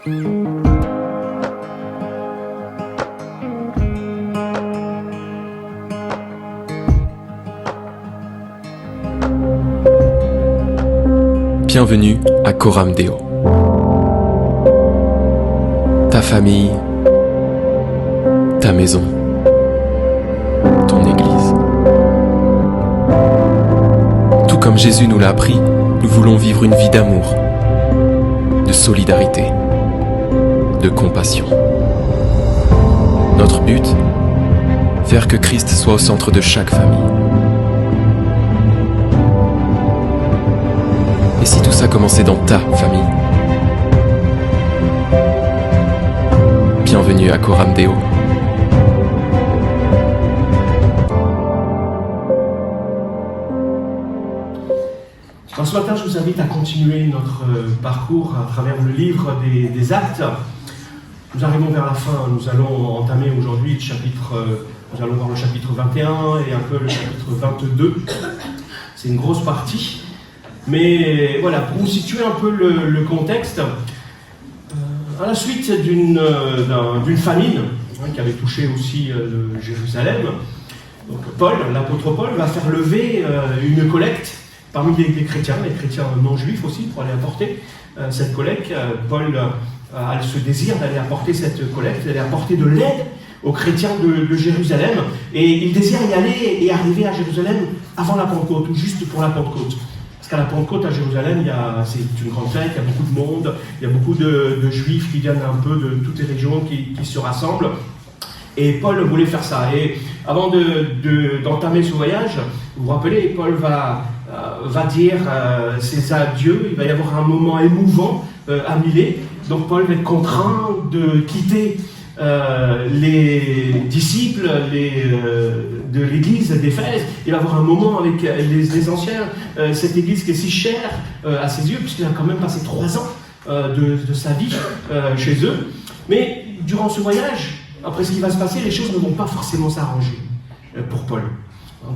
Bienvenue à Coram Deo. Ta famille, ta maison, ton église. Tout comme Jésus nous l'a appris, nous voulons vivre une vie d'amour, de solidarité, de compassion. Notre but, faire que Christ soit au centre de chaque famille. Et si tout ça commençait dans ta famille? Bienvenue à Coram Deo. Alors ce matin, je vous invite à continuer notre parcours à travers le livre des Actes. Nous arrivons vers la fin, nous allons entamer aujourd'hui le chapitre, nous allons voir le chapitre 21 et un peu le chapitre 22. C'est une grosse partie. Mais voilà, pour vous situer un peu le contexte, à la suite d'une famine qui avait touché aussi Jérusalem, donc Paul, l'apôtre Paul, va faire lever une collecte parmi les chrétiens non juifs aussi, pour aller apporter cette collecte. Paul a ce désir d'aller apporter cette collecte, d'aller apporter de l'aide aux chrétiens de Jérusalem, et il désire y aller et arriver à Jérusalem avant la Pentecôte, ou juste pour la Pentecôte. Parce qu'à la Pentecôte, à Jérusalem, c'est une grande fête, il y a beaucoup de monde, il y a beaucoup de juifs qui viennent un peu de toutes les régions qui se rassemblent. Et Paul voulait faire ça. Et avant d'entamer ce voyage, vous vous rappelez, Paul va dire ses adieux, il va y avoir un moment émouvant à Milet. Donc Paul va être contraint de quitter les disciples de l'église d'Éphèse. Il va avoir un moment avec les anciens, cette église qui est si chère à ses yeux, puisqu'il a quand même passé 3 ans de sa vie chez eux. Mais durant ce voyage, après ce qui va se passer, les choses ne vont pas forcément s'arranger pour Paul,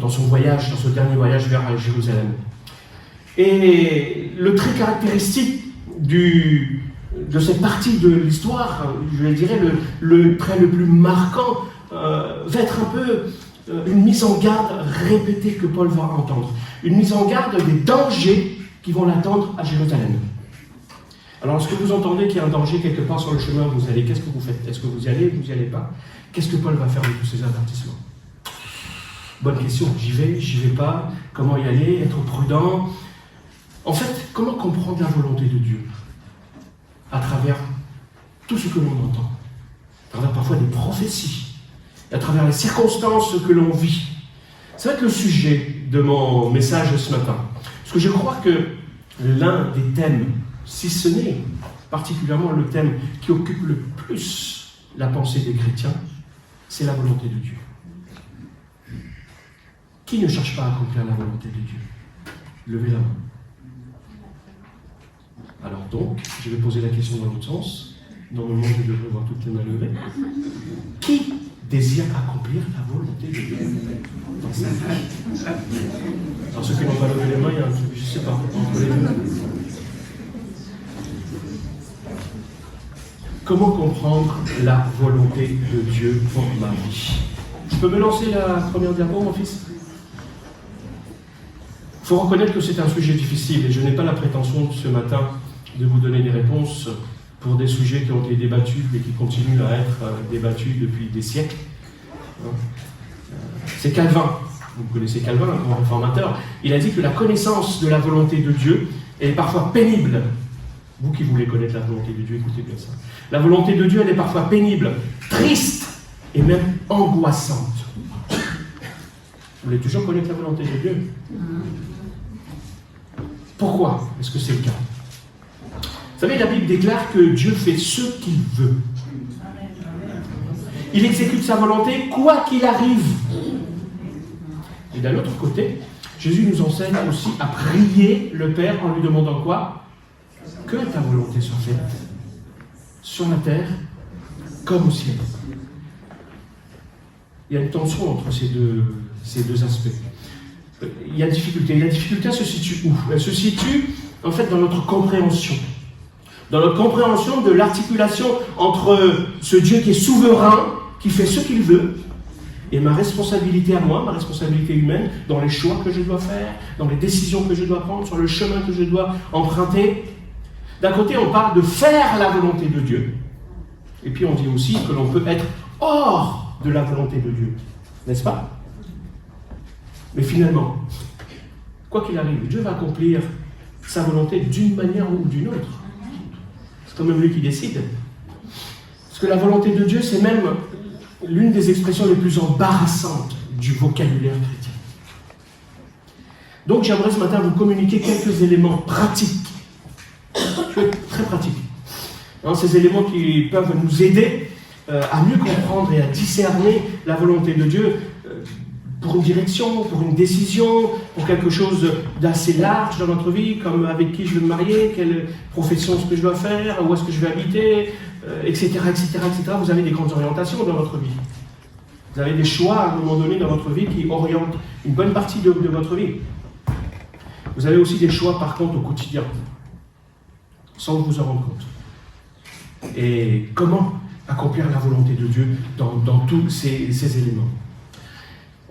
dans son dernier voyage vers Jérusalem. Et le trait caractéristique de cette partie de l'histoire, je dirais le trait le plus marquant, va être un peu une mise en garde répétée que Paul va entendre. Une mise en garde des dangers qui vont l'attendre à Jérusalem. Alors, lorsque vous entendez qu'il y a un danger quelque part sur le chemin, vous allez, qu'est-ce que vous faites? Est-ce que vous y allez ou vous n'y allez pas? Qu'est-ce que Paul va faire de tous ces avertissements? Bonne question. J'y vais pas? Comment y aller? Être prudent? En fait, comment comprendre la volonté de Dieu à travers tout ce que l'on entend, à travers parfois des prophéties, à travers les circonstances que l'on vit? Ça va être le sujet de mon message ce matin. Parce que je crois que l'un des thèmes, si ce n'est particulièrement le thème qui occupe le plus la pensée des chrétiens, c'est la volonté de Dieu. Qui ne cherche pas à accomplir la volonté de Dieu? Levez la main. Alors donc, je vais poser la question dans l'autre sens. Normalement, je devrais voir toutes les mains levées. Qui désire accomplir la volonté de Dieu dans sa vie? Alors ceux qui n'ont pas levé les mains, il y a un truc, je ne sais pas, entre les deux. Comment comprendre la volonté de Dieu pour ma vie? Je peux me lancer la première diapo, mon fils? Il faut reconnaître que c'est un sujet difficile, et je n'ai pas la prétention ce matin de vous donner des réponses pour des sujets qui ont été débattus et qui continuent à être débattus depuis des siècles. C'est Calvin, vous connaissez Calvin, un grand réformateur, il a dit que la connaissance de la volonté de Dieu est parfois pénible. Vous qui voulez connaître la volonté de Dieu, écoutez bien ça. La volonté de Dieu, elle est parfois pénible, triste et même angoissante. Vous voulez toujours connaître la volonté de Dieu? Pourquoi est-ce que c'est le cas? Vous savez, la Bible déclare que Dieu fait ce qu'il veut. Il exécute sa volonté quoi qu'il arrive. Et d'un autre côté, Jésus nous enseigne aussi à prier le Père en lui demandant quoi? Que ta volonté soit faite sur la terre comme au ciel. Il y a une tension entre ces deux aspects. Il y a difficulté. La difficulté, elle se situe où? Elle se situe, en fait, dans notre compréhension. dans notre compréhension de l'articulation entre ce Dieu qui est souverain, qui fait ce qu'il veut, et ma responsabilité à moi, ma responsabilité humaine, dans les choix que je dois faire, dans les décisions que je dois prendre, sur le chemin que je dois emprunter. D'un côté, on parle de faire la volonté de Dieu. Et puis on dit aussi que l'on peut être hors de la volonté de Dieu. N'est-ce pas? Mais finalement, quoi qu'il arrive, Dieu va accomplir sa volonté d'une manière ou d'une autre. C'est quand même lui qui décide. Parce que la volonté de Dieu, c'est même l'une des expressions les plus embarrassantes du vocabulaire chrétien. Donc j'aimerais ce matin vous communiquer quelques éléments pratiques. Très pratiques. Ces éléments qui peuvent nous aider à mieux comprendre et à discerner la volonté de Dieu pour une direction, pour une décision, pour quelque chose d'assez large dans notre vie, comme avec qui je vais me marier, quelle profession est-ce que je dois faire, où est-ce que je vais habiter, etc., etc., etc. Vous avez des grandes orientations dans votre vie. Vous avez des choix à un moment donné dans votre vie qui orientent une bonne partie de votre vie. Vous avez aussi des choix par contre au quotidien, sans vous en rendre compte. Et comment accomplir la volonté de Dieu dans tous ces éléments?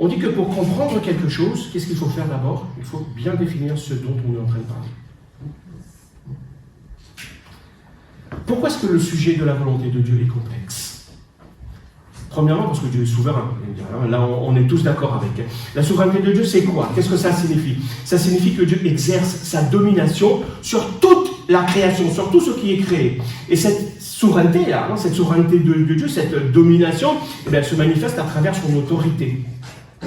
On dit que pour comprendre quelque chose, qu'est-ce qu'il faut faire d'abord? Il faut bien définir ce dont on est en train de parler. Pourquoi est-ce que le sujet de la volonté de Dieu est complexe? Premièrement, parce que Dieu est souverain. Là, on est tous d'accord avec. La souveraineté de Dieu, c'est quoi? Qu'est-ce que ça signifie? Ça signifie que Dieu exerce sa domination sur toute la création, sur tout ce qui est créé. Et cette souveraineté-là, cette souveraineté de Dieu, cette domination, elle se manifeste à travers son autorité.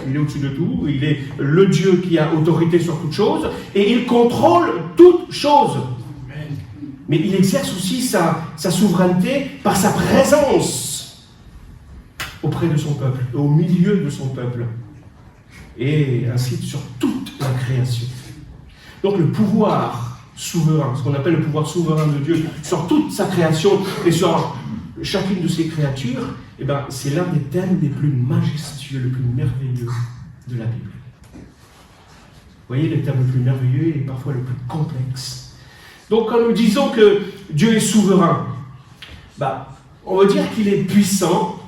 Il est au-dessus de tout, il est le Dieu qui a autorité sur toute chose, et il contrôle toute chose. Mais il exerce aussi sa souveraineté par sa présence auprès de son peuple, au milieu de son peuple, et ainsi sur toute la création. Donc le pouvoir souverain, ce qu'on appelle le pouvoir souverain de Dieu, sur toute sa création et sur chacune de ses créatures, c'est l'un des thèmes les plus majestueux, les plus merveilleux de la Bible. Vous voyez, les thèmes les plus merveilleux et parfois les plus complexes. Donc quand nous disons que Dieu est souverain, on veut dire qu'il est puissant,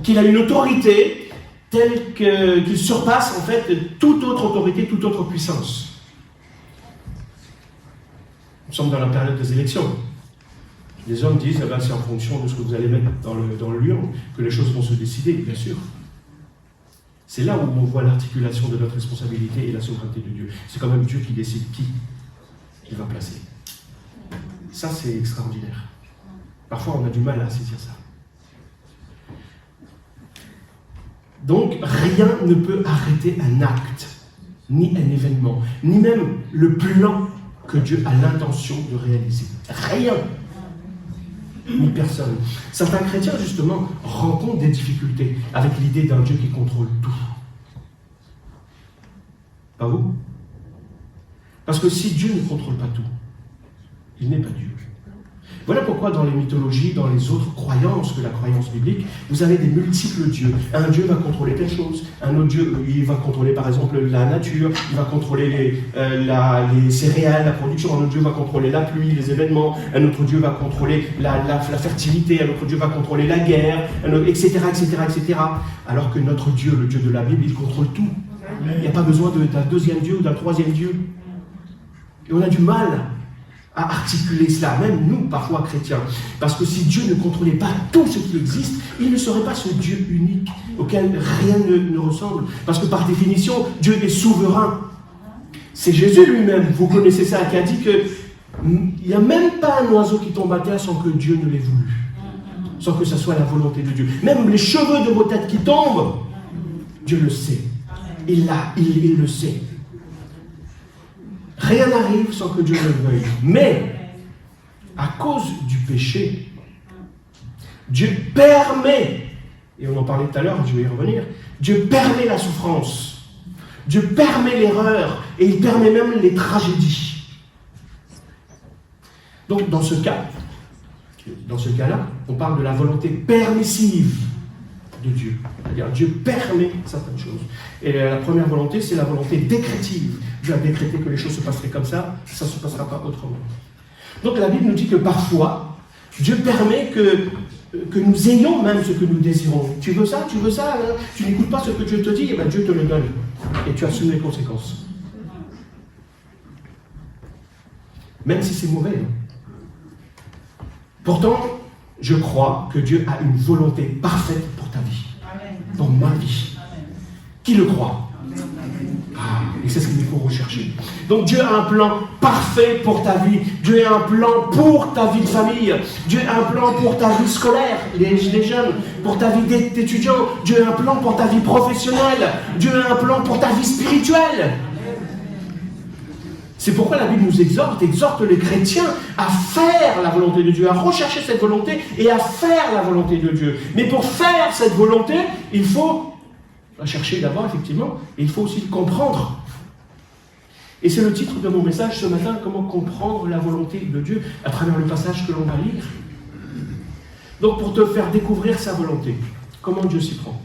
qu'il a une autorité telle qu'il surpasse en fait toute autre autorité, toute autre puissance. Nous sommes dans la période des élections. Les hommes disent, c'est en fonction de ce que vous allez mettre dans le l'urne que les choses vont se décider, bien sûr. C'est là où on voit l'articulation de notre responsabilité et la souveraineté de Dieu. C'est quand même Dieu qui décide qui il va placer. Ça, c'est extraordinaire. Parfois, on a du mal à saisir ça. Donc, rien ne peut arrêter un acte, ni un événement, ni même le plan que Dieu a l'intention de réaliser. Rien. Ni personne. Certains chrétiens, justement, rencontrent des difficultés avec l'idée d'un Dieu qui contrôle tout. Pas vous? Parce que si Dieu ne contrôle pas tout, il n'est pas Dieu. Voilà pourquoi dans les mythologies, dans les autres croyances que la croyance biblique, vous avez des multiples dieux. Un dieu va contrôler telle chose, un autre dieu, il va contrôler par exemple la nature, il va contrôler les céréales, la production, un autre dieu va contrôler la pluie, les événements, un autre dieu va contrôler la fertilité, un autre dieu va contrôler la guerre, etc., etc., etc. Alors que notre Dieu, le Dieu de la Bible, il contrôle tout. Il n'y a pas besoin d'un deuxième dieu ou d'un troisième dieu. Et on a du mal à articuler cela, même nous, parfois chrétiens. Parce que si Dieu ne contrôlait pas tout ce qui existe, il ne serait pas ce Dieu unique auquel rien ne ressemble. Parce que par définition, Dieu est souverain. C'est Jésus lui-même, vous connaissez ça, qui a dit qu'il n'y a même pas un oiseau qui tombe à terre sans que Dieu ne l'ait voulu. Sans que ça soit la volonté de Dieu. Même les cheveux de vos têtes qui tombent, Dieu le sait. Il le sait. Rien n'arrive sans que Dieu le veuille. Mais, à cause du péché, Dieu permet, et on en parlait tout à l'heure, je vais y revenir, Dieu permet la souffrance, Dieu permet l'erreur, et il permet même les tragédies. Donc, dans ce cas-là, on parle de la volonté permissive de Dieu. C'est-à-dire, Dieu permet certaines choses. Et la première volonté, c'est la volonté décrétive. Dieu a décrété que les choses se passeraient comme ça ne se passera pas autrement. Donc la Bible nous dit que parfois, Dieu permet que nous ayons même ce que nous désirons. Tu veux ça, hein? Tu n'écoutes pas ce que Dieu te dit, et bien Dieu te le donne. Et tu assumes les conséquences. Même si c'est mauvais. Pourtant, je crois que Dieu a une volonté parfaite pour ta vie. Pour ma vie. Qui le croit? Et c'est ce qu'il faut rechercher. Donc Dieu a un plan parfait pour ta vie. Dieu a un plan pour ta vie de famille. Dieu a un plan pour ta vie scolaire, les jeunes, pour ta vie d'étudiant. Dieu a un plan pour ta vie professionnelle. Dieu a un plan pour ta vie spirituelle. C'est pourquoi la Bible nous exhorte les chrétiens à faire la volonté de Dieu, à rechercher cette volonté et à faire la volonté de Dieu. Mais pour faire cette volonté, il faut la chercher d'abord, effectivement, et il faut aussi le comprendre. Et c'est le titre de mon message ce matin, comment comprendre la volonté de Dieu à travers le passage que l'on va lire. Donc pour te faire découvrir sa volonté, comment Dieu s'y prend.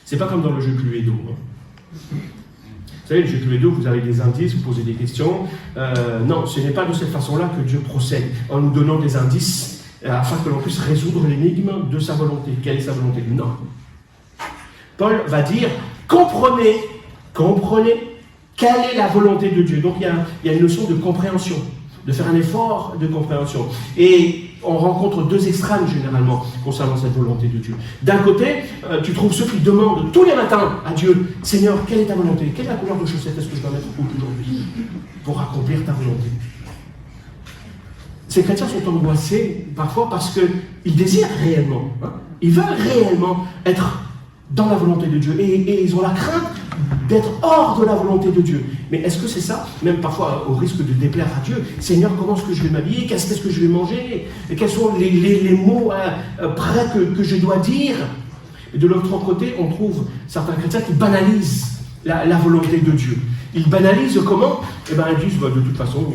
C'est pas comme dans le jeu Cluedo. Vous savez, le jeu Cluedo, vous avez des indices, vous posez des questions. Non, ce n'est pas de cette façon-là que Dieu procède, en nous donnant des indices afin que l'on puisse résoudre l'énigme de sa volonté. Quelle est sa volonté? Non. Paul va dire, comprenez quelle est la volonté de Dieu. Donc il y a une notion de compréhension, de faire un effort de compréhension. Et on rencontre deux extrêmes généralement concernant cette volonté de Dieu. D'un côté, tu trouves ceux qui demandent tous les matins à Dieu, Seigneur, quelle est ta volonté? Quelle est la couleur de chaussettes est-ce que je dois mettre aujourd'hui pour accomplir ta volonté? Ces chrétiens sont angoissés parfois parce qu'ils désirent réellement, ils veulent réellement être dans la volonté de Dieu et ils ont la crainte d'être hors de la volonté de Dieu. Mais est-ce que c'est ça? Même parfois au risque de déplaire à Dieu. Seigneur, comment est-ce que je vais m'habiller? Qu'est-ce que je vais manger? Et quels sont les mots prêts que je dois dire? Et de l'autre côté, on trouve certains chrétiens qui banalisent la volonté de Dieu. Ils banalisent comment? Eh bien, ils disent, de toute façon,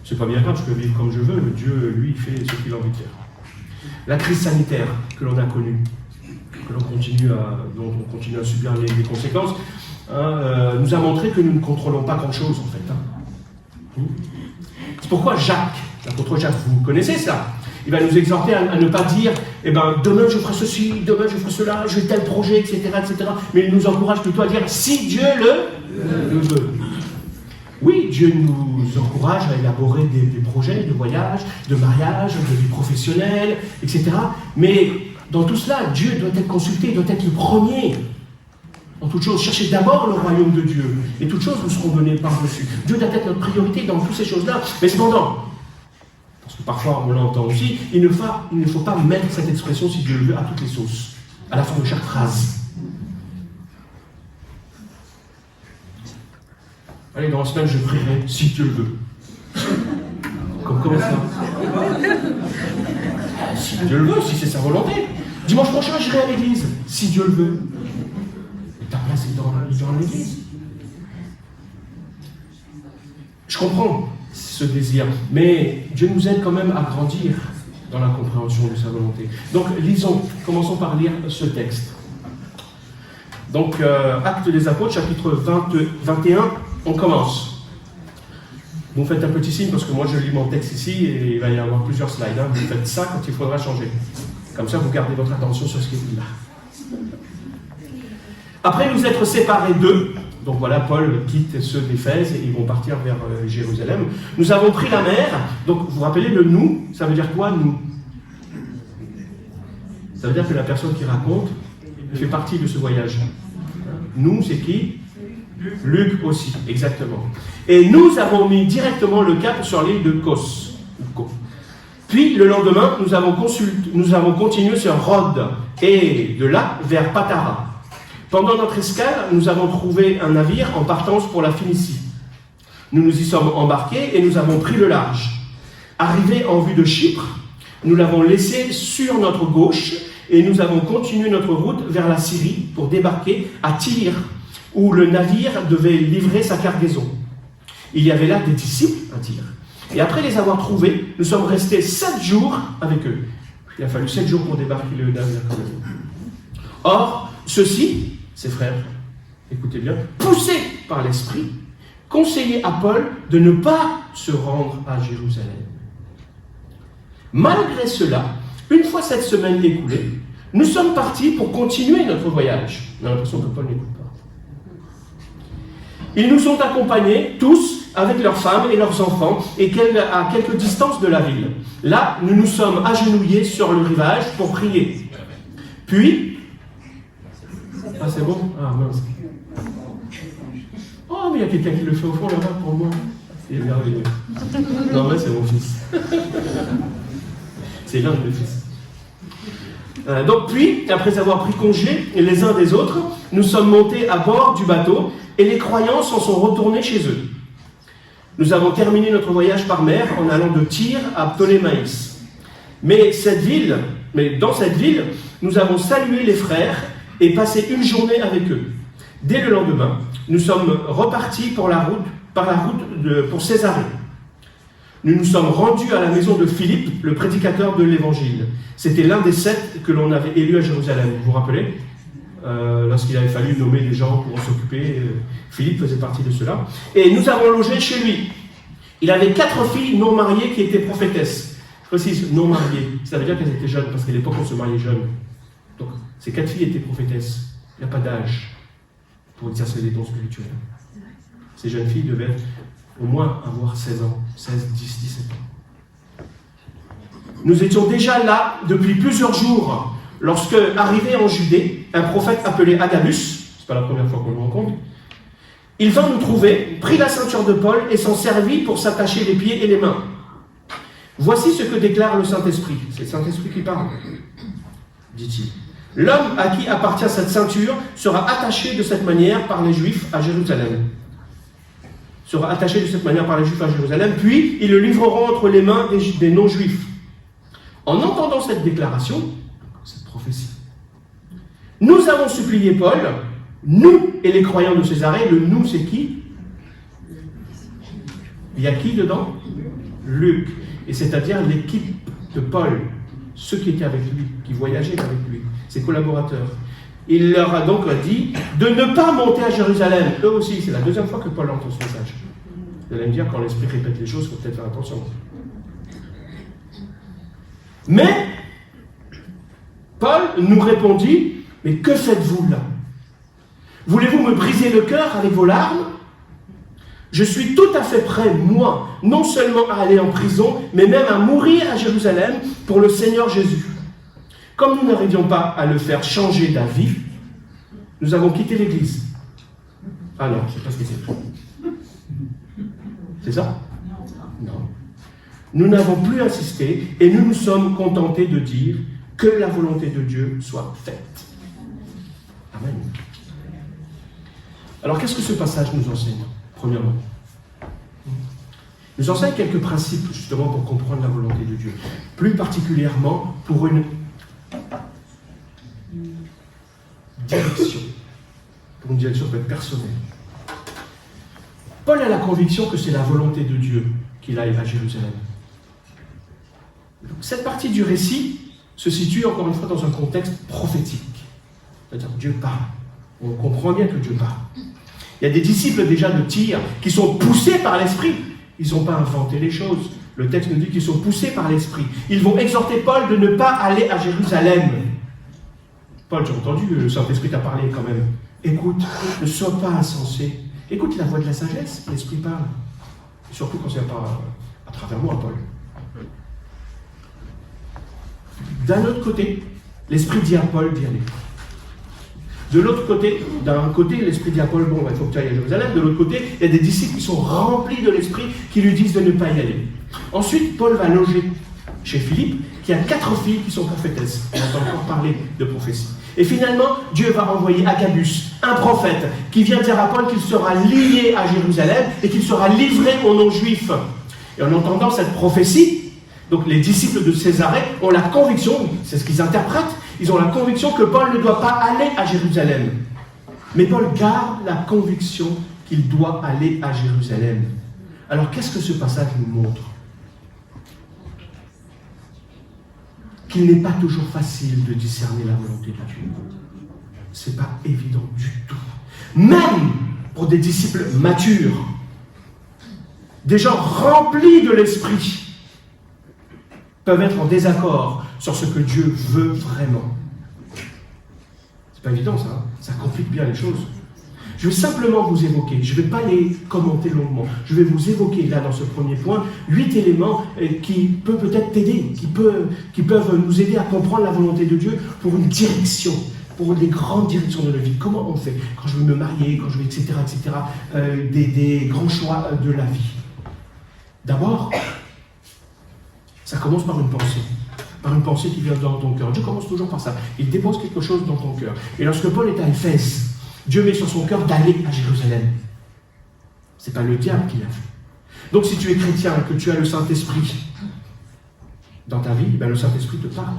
c'est pas bien grave, je peux vivre comme je veux, mais Dieu, lui, fait ce qu'il a envie de faire. La crise sanitaire que l'on a connue, dont on continue à subir les conséquences, nous a montré que nous ne contrôlons pas grand-chose, en fait. C'est pourquoi Jacques, l'apôtre Jacques, vous connaissez ça, il va nous exhorter à ne pas dire, demain je ferai ceci, demain je ferai cela, j'ai tel projet, etc., etc. Mais il nous encourage plutôt à dire, si Dieu le veut. Oui, Dieu nous encourage à élaborer des projets de voyage, de mariage, de vie professionnelle, etc. Mais dans tout cela, Dieu doit être consulté, doit être le premier. En toute chose, cherchez d'abord le royaume de Dieu. Et toutes choses vous seront données par-dessus. Dieu doit être notre priorité dans toutes ces choses-là. Mais cependant, parce que parfois on l'entend aussi, il ne faut pas mettre cette expression, si Dieu le veut, à toutes les sauces, à la fin de chaque phrase. Allez, dans la semaine, je prierai, si Dieu le veut. Comment ça? Si Dieu le veut, si c'est sa volonté. Dimanche prochain, j'irai à l'église, si Dieu le veut. Et ta place est dans l'église. Je comprends ce désir, mais Dieu nous aide quand même à grandir dans la compréhension de sa volonté. Donc, lisons, commençons par lire ce texte. Donc, Actes des Apôtres, chapitre 21, on commence. Vous faites un petit signe parce que moi je lis mon texte ici et il va y avoir plusieurs slides. Vous faites ça quand il faudra changer. Comme ça, vous gardez votre attention sur ce qui est là. Après nous être séparés d'eux, donc voilà, Paul quitte ceux d'Éphèse et ils vont partir vers Jérusalem. Nous avons pris la mer. Donc vous vous rappelez le nous, ça veut dire quoi nous? Ça veut dire que la personne qui raconte fait partie de ce voyage. Nous, c'est qui? Luc aussi, exactement. Et nous avons mis directement le cap sur l'île de Kos. Puis, le lendemain, nous avons continué sur Rhodes et de là vers Patara. Pendant notre escale, nous avons trouvé un navire en partance pour la Phénicie. Nous nous y sommes embarqués et nous avons pris le large. Arrivés en vue de Chypre, nous l'avons laissé sur notre gauche et nous avons continué notre route vers la Syrie pour débarquer à Tyr, où le navire devait livrer sa cargaison. Il y avait là des disciples à Tyr. Et après les avoir trouvés, nous sommes restés 7 jours avec eux. Il a fallu 7 jours pour débarquer le navire. Or, ceux-ci, ces frères, écoutez bien, poussés par l'esprit, conseillé à Paul de ne pas se rendre à Jérusalem. Malgré cela, une fois cette semaine écoulée, nous sommes partis pour continuer notre voyage. On a l'impression que Paul n'écoute pas. Ils nous ont accompagnés tous avec leurs femmes et leurs enfants et à quelques distances de la ville. Là, nous nous sommes agenouillés sur le rivage pour prier. Puis, ah c'est bon? Ah mince. Oh mais il y a quelqu'un qui le fait au fond là-bas pour moi. C'est merveilleux. Non mais c'est mon fils. C'est l'un de mes fils. Donc puis, après avoir pris congé les uns des autres, nous sommes montés à bord du bateau et les croyants s'en sont retournés chez eux. Nous avons terminé notre voyage par mer en allant de Tyr à Ptolémaïs. Mais dans cette ville, nous avons salué les frères et passé une journée avec eux. Dès le lendemain, nous sommes repartis par la route pour Césarée. Nous nous sommes rendus à la maison de Philippe, le prédicateur de l'Évangile. C'était l'un des 7 que l'on avait élus à Jérusalem. Vous vous rappelez ? Lorsqu'il avait fallu nommer des gens pour en s'occuper, Philippe faisait partie de cela. Et nous avons logé chez lui. Il avait 4 filles non mariées qui étaient prophétesses. Je précise, non mariées. Ça veut dire qu'elles étaient jeunes, parce qu'à l'époque, on se mariait jeune. Donc, ces 4 filles étaient prophétesses. Il n'y a pas d'âge pour exercer des dons spirituels. Ces jeunes filles devaient au moins avoir 16 ans, 16, 10, 17 ans. Nous étions déjà là depuis plusieurs jours, lorsque, arrivé en Judée, un prophète appelé Agabus, c'est pas la première fois qu'on le rencontre, il vint nous trouver, prit la ceinture de Paul et s'en servit pour s'attacher les pieds et les mains. Voici ce que déclare le Saint-Esprit. C'est le Saint-Esprit qui parle, dit-il. L'homme à qui appartient cette ceinture sera attaché de cette manière par les Juifs à Jérusalem. Puis ils le livreront entre les mains des non-juifs. En entendant cette déclaration, cette prophétie, nous avons supplié Paul, nous et les croyants de Césarée. Le nous, c'est qui? Il y a qui dedans? Luc. Et c'est-à-dire l'équipe de Paul, ceux qui étaient avec lui, qui voyageaient avec lui, ses collaborateurs. Il leur a donc dit de ne pas monter à Jérusalem. Eux aussi, c'est la deuxième fois que Paul entend ce message. Vous allez me dire, quand l'Esprit répète les choses, il faut peut-être faire attention. Mais, Paul nous répondit, mais que faites-vous là? Voulez-vous me briser le cœur avec vos larmes? Je suis tout à fait prêt, moi, non seulement à aller en prison, mais même à mourir à Jérusalem pour le Seigneur Jésus. Comme nous n'arrivions pas à le faire changer d'avis, nous avons quitté l'église. Ah non, c'est pas ce que c'est. C'est ça? Non. Nous n'avons plus insisté et nous nous sommes contentés de dire que la volonté de Dieu soit faite. Amen. Alors, qu'est-ce que ce passage nous enseigne, premièrement? Il nous enseigne quelques principes, justement, pour comprendre la volonté de Dieu. Plus particulièrement pour une direction. Pour une direction peut être personnelle. Paul a la conviction que c'est la volonté de Dieu qu'il aille à Jérusalem. Cette partie du récit se situe, encore une fois, dans un contexte prophétique. C'est-à-dire que Dieu parle. On comprend bien que Dieu parle. Il y a des disciples déjà de Tyr qui sont poussés par l'Esprit. Ils n'ont pas inventé les choses. Le texte nous dit qu'ils sont poussés par l'Esprit. Ils vont exhorter Paul de ne pas aller à Jérusalem. Paul, j'ai entendu, le Saint-Esprit t'a parlé quand même. Écoute, ne sois pas insensé. Écoute la voix de la sagesse, l'Esprit parle. Et surtout quand c'est pas à travers moi, Paul. D'un autre côté, l'Esprit dit à Paul d'y aller. De l'autre côté, d'un côté, l'Esprit dit à Paul, bon, il faut que tu ailles à Jérusalem. De l'autre côté, il y a des disciples qui sont remplis de l'Esprit qui lui disent de ne pas y aller. Ensuite, Paul va loger chez Philippe, qui a 4 filles qui sont prophétesses. On entend encore parler de prophétie. Et finalement, Dieu va envoyer Agabus, un prophète, qui vient dire à Paul qu'il sera lié à Jérusalem et qu'il sera livré aux non-juifs. Et en entendant cette prophétie, donc les disciples de Césarée ont la conviction, c'est ce qu'ils interprètent, ils ont la conviction que Paul ne doit pas aller à Jérusalem. Mais Paul garde la conviction qu'il doit aller à Jérusalem. Alors qu'est-ce que ce passage nous montre? Qu'il n'est pas toujours facile de discerner la volonté de Dieu. Ce n'est pas évident du tout. Même pour des disciples matures, Des gens remplis de l'esprit peuvent être en désaccord sur ce que Dieu veut vraiment. C'est pas évident ça, hein? Ça complique bien les choses. Je vais simplement vous évoquer, je ne vais pas les commenter longuement, je vais vous évoquer là dans ce premier point 8 éléments qui peuvent peut-être t'aider, qui peuvent nous aider à comprendre la volonté de Dieu pour une direction, pour des grandes directions de la vie. Comment on fait quand je veux me marier, quand je veux, etc., des grands choix de la vie. D'abord, ça commence par une pensée qui vient dans ton cœur. Dieu commence toujours par ça. Il dépose quelque chose dans ton cœur. Et lorsque Paul est à Éphèse, Dieu met sur son cœur d'aller à Jérusalem. Ce n'est pas le diable qui l'a fait. Donc si tu es chrétien et que tu as le Saint-Esprit dans ta vie, ben le Saint-Esprit te parle.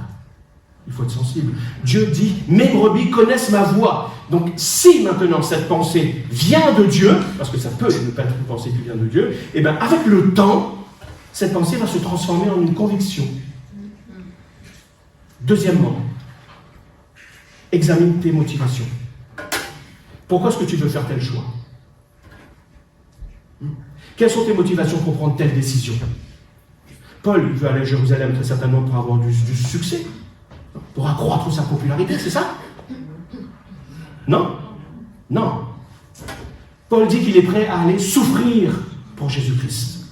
Il faut être sensible. Dieu dit, mes brebis connaissent ma voix. Donc si maintenant cette pensée vient de Dieu, parce que ça peut ne pas être une pensée qui vient de Dieu, et bien avec le temps, cette pensée va se transformer en une conviction. Deuxièmement, examine tes motivations. Pourquoi est-ce que tu veux faire tel choix? Quelles sont tes motivations pour prendre telle décision? Paul veut aller à Jérusalem très certainement pour avoir du succès, pour accroître sa popularité, c'est ça? Non? Non. Paul dit qu'il est prêt à aller souffrir pour Jésus-Christ.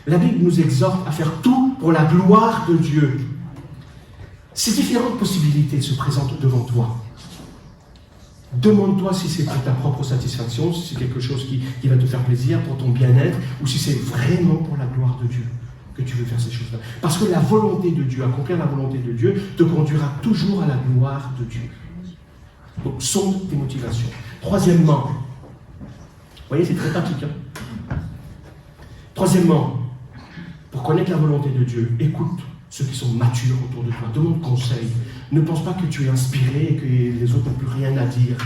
La Bible nous exhorte à faire tout pour la gloire de Dieu. Ces différentes possibilités se présentent devant toi. Demande-toi si c'est pour ta propre satisfaction, si c'est quelque chose qui va te faire plaisir, pour ton bien-être, ou si c'est vraiment pour la gloire de Dieu que tu veux faire ces choses-là. Parce que la volonté de Dieu, accomplir la volonté de Dieu, te conduira toujours à la gloire de Dieu. Donc, sonde tes motivations. Troisièmement, vous voyez, c'est très pratique. Troisièmement, pour connaître la volonté de Dieu, écoute ceux qui sont matures autour de toi, demande conseil. Ne pense pas que tu es inspiré et que les autres n'ont plus rien à dire.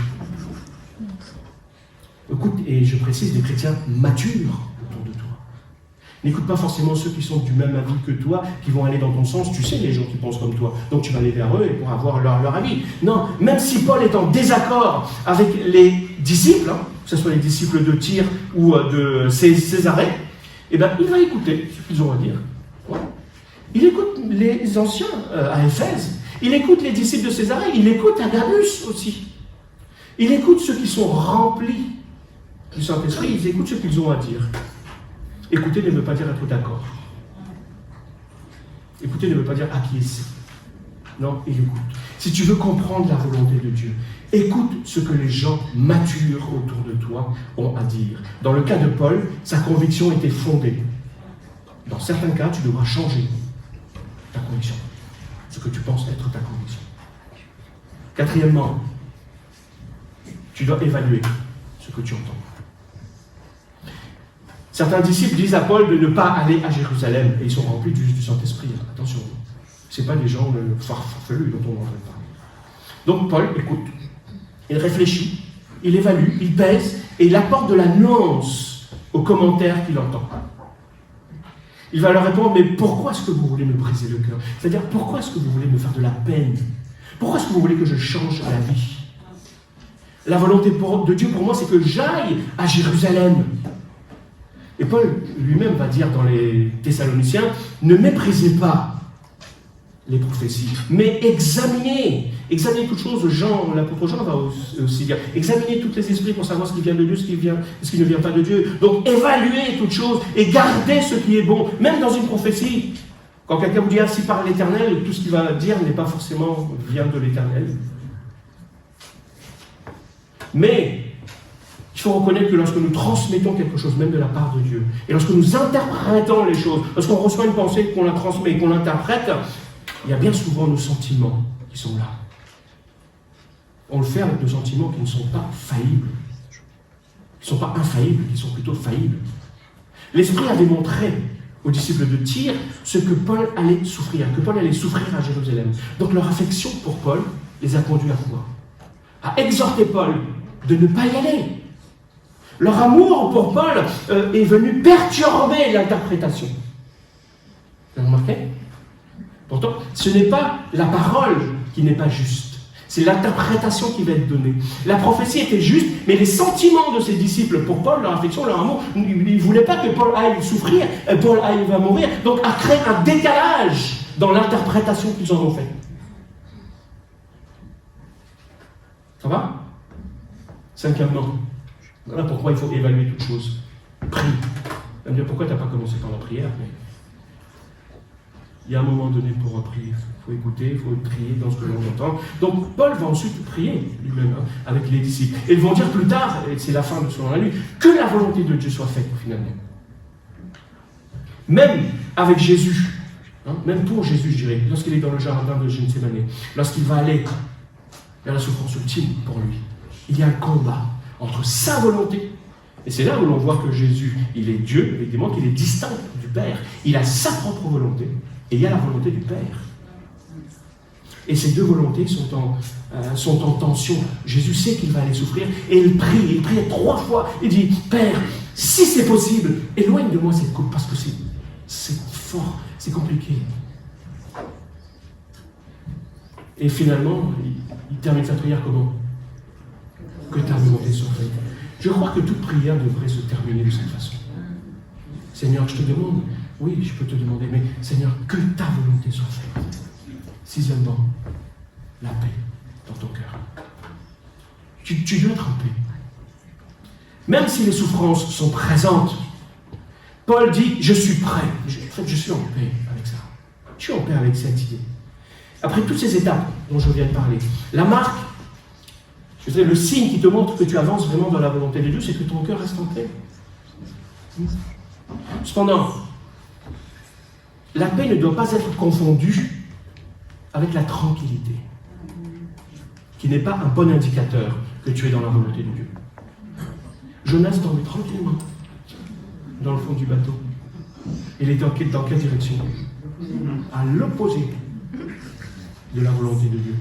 Écoute, et je précise, des chrétiens matures autour de toi. N'écoute pas forcément ceux qui sont du même avis que toi, qui vont aller dans ton sens. Tu sais les gens qui pensent comme toi, donc tu vas aller vers eux et pour avoir leur avis. Non, même si Paul est en désaccord avec les disciples, que ce soit les disciples de Tyr ou de Césarée, eh ben, il va écouter ce qu'ils ont à dire. Ouais. Il écoute les anciens à Éphèse, il écoute les disciples de Césarée, il écoute Agabus aussi. Il écoute ceux qui sont remplis du Saint-Esprit, ils écoutent ce qu'ils ont à dire. Écouter ne veut pas dire être d'accord. Écouter ne veut pas dire acquiescer. Non, il écoute. Si tu veux comprendre la volonté de Dieu, écoute ce que les gens matures autour de toi ont à dire. Dans le cas de Paul, sa conviction était fondée. Dans certains cas, tu devras changer ta conviction, ce que tu penses être ta conviction. Quatrièmement, tu dois évaluer ce que tu entends. Certains disciples disent à Paul de ne pas aller à Jérusalem, et ils sont remplis du Saint-Esprit. Attention, ce n'est pas des gens farfelus dont on en train de parler. Donc Paul écoute, il réfléchit, il évalue, il pèse, et il apporte de la nuance aux commentaires qu'il entend. Il va leur répondre, mais pourquoi est-ce que vous voulez me briser le cœur? C'est-à-dire, pourquoi est-ce que vous voulez me faire de la peine? Pourquoi est-ce que vous voulez que je change la vie? La volonté de Dieu pour moi, c'est que j'aille à Jérusalem. Et Paul lui-même va dire dans les Thessaloniciens, ne méprisez pas les prophéties, mais examinez toutes choses. L'apôtre Jean va aussi dire, examinez tous les esprits pour savoir ce qui vient de Dieu, ce qui ne vient pas de Dieu. Donc évaluez toutes choses et gardez ce qui est bon, même dans une prophétie. Quand quelqu'un vous dit ainsi par l'Éternel, tout ce qu'il va dire n'est pas forcément vient de l'Éternel. Mais il faut reconnaître que lorsque nous transmettons quelque chose, même de la part de Dieu, et lorsque nous interprétons les choses, lorsqu'on reçoit une pensée, qu'on la transmet et qu'on l'interprète, il y a bien souvent nos sentiments qui sont là. On le fait avec nos sentiments qui ne sont pas faillibles. Qui ne sont pas infaillibles, qui sont plutôt faillibles. L'Esprit avait montré aux disciples de Tyr ce que Paul allait souffrir, à Jérusalem. Donc leur affection pour Paul les a conduits à quoi? À exhorter Paul de ne pas y aller. Leur amour pour Paul est venu perturber l'interprétation. Vous avez remarqué? Pourtant, ce n'est pas la parole qui n'est pas juste. C'est l'interprétation qui va être donnée. La prophétie était juste, mais les sentiments de ses disciples pour Paul, leur affection, leur amour, ils ne voulaient pas que Paul aille souffrir, Paul aille va mourir. Donc, a créé un décalage dans l'interprétation qu'ils en ont fait. Ça va? Cinquièmement, voilà pourquoi il faut évaluer toute chose. Prie. On va me dire, pourquoi tu n'as pas commencé par la prière? Mais il y a un moment donné pour prier. Il faut écouter, il faut prier dans ce que l'on entend. Donc, Paul va ensuite prier lui-même avec les disciples. Et ils vont dire plus tard, et c'est la fin de son nuit, que la volonté de Dieu soit faite finalement. Même avec Jésus, même pour Jésus, je dirais, lorsqu'il est dans le jardin de Gethsémani, lorsqu'il va aller vers la souffrance ultime pour lui, il y a un combat entre sa volonté, et c'est là où l'on voit que Jésus, il est Dieu, évidemment qu'il est distinct du Père. Il a sa propre volonté, et il y a la volonté du Père. Et ces deux volontés sont en tension. Jésus sait qu'il va aller souffrir, et il prie 3 fois. Il dit, Père, si c'est possible, éloigne de moi cette coupe, parce que c'est fort, c'est compliqué. Et finalement, il termine sa prière comment? Que ta volonté soit faite. Je crois que toute prière devrait se terminer de cette façon. Seigneur, je te demande, oui, je peux te demander, mais Seigneur, que ta volonté soit faite. Sixièmement, la paix dans ton cœur. Tu dois être en paix. Même si les souffrances sont présentes, Paul dit, je suis prêt. En fait, je suis en paix avec ça. Je suis en paix avec cette idée. Après toutes ces étapes dont je viens de parler, la marque, je dirais, le signe qui te montre que tu avances vraiment dans la volonté de Dieu, c'est que ton cœur reste en paix. Cependant, la paix ne doit pas être confondue avec la tranquillité, qui n'est pas un bon indicateur que tu es dans la volonté de Dieu. Jonas dormait tranquillement dans le fond du bateau. Il était dans quelle direction? À l'opposé de la volonté de Dieu.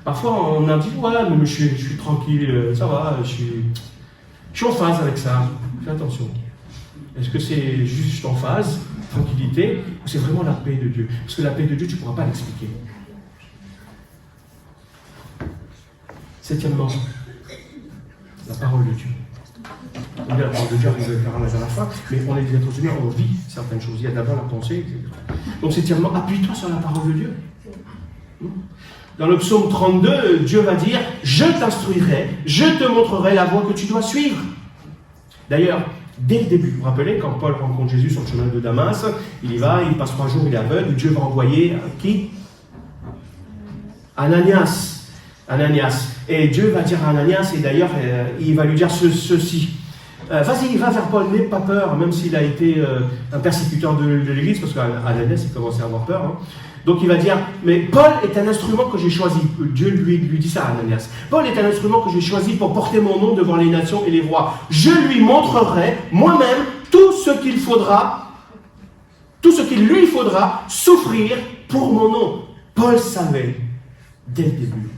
Parfois, on a dit, ouais, mais je suis tranquille, ça va, je suis en phase avec ça. Fais attention. Est-ce que c'est juste en phase, tranquillité, ou c'est vraiment la paix de Dieu? Parce que la paix de Dieu, tu ne pourras pas l'expliquer. Septièmement, la parole de Dieu. On dit la parole de Dieu arrive à la fin, mais on est des êtres humains, on vit certaines choses. Il y a d'abord la pensée, etc. Donc septièmement, appuie-toi sur la parole de Dieu. Dans le psaume 32, Dieu va dire « Je t'instruirai, je te montrerai la voie que tu dois suivre. » D'ailleurs, dès le début, vous vous rappelez, quand Paul rencontre Jésus sur le chemin de Damas, il y va, il passe 3 jours, il est aveugle, Dieu va envoyer qui? Ananias. Et Dieu va dire à Ananias, et d'ailleurs, il va lui dire ceci. Vas-y, va vers Paul, n'aie pas peur, même s'il a été un persécuteur de l'Église, parce qu'Ananias, il commençait à avoir peur. Donc il va dire, mais Paul est un instrument que j'ai choisi. Dieu lui dit ça à Ananias. Paul est un instrument que j'ai choisi pour porter mon nom devant les nations et les rois. Je lui montrerai moi-même tout ce qu'il lui faudra souffrir pour mon nom. Paul savait dès le début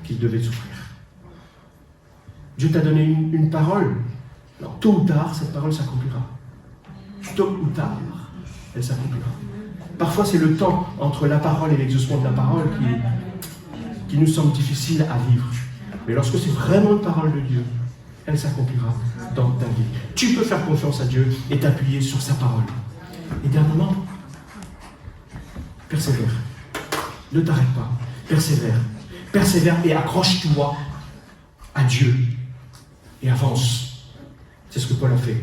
qu'il devait souffrir. Dieu t'a donné une parole. Alors, tôt ou tard, cette parole s'accomplira. Tôt ou tard, elle s'accomplira. Parfois, c'est le temps entre la parole et l'exaucement de la parole qui nous semble difficile à vivre. Mais lorsque c'est vraiment une parole de Dieu, elle s'accomplira dans ta vie. Tu peux faire confiance à Dieu et t'appuyer sur sa parole. Et dernièrement, persévère. Ne t'arrête pas. Persévère. Persévère et accroche-toi à Dieu. Et avance. C'est ce que Paul a fait.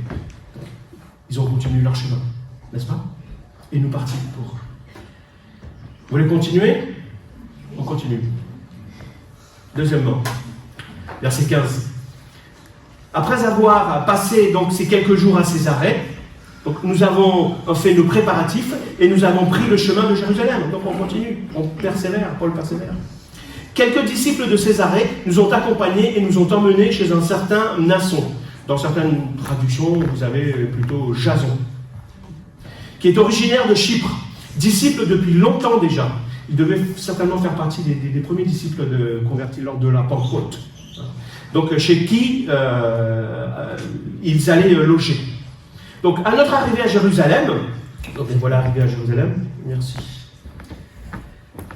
Ils ont continué leur chemin, n'est-ce pas? Et nous partîmes pour. Vous voulez continuer? On continue. Deuxièmement, verset 15. Après avoir passé donc ces quelques jours à Césarée, donc nous avons fait nos préparatifs et nous avons pris le chemin de Jérusalem. Donc on continue, on persévère, Paul persévère. Quelques disciples de Césarée nous ont accompagnés et nous ont emmenés chez un certain Nasson. Dans certaines traductions, vous avez plutôt Jason, qui est originaire de Chypre, disciple depuis longtemps déjà. Il devait certainement faire partie des premiers disciples convertis lors de la Pentecôte. Donc chez qui ils allaient loger. Donc à notre arrivée à Jérusalem, donc voilà arrivé à Jérusalem, merci.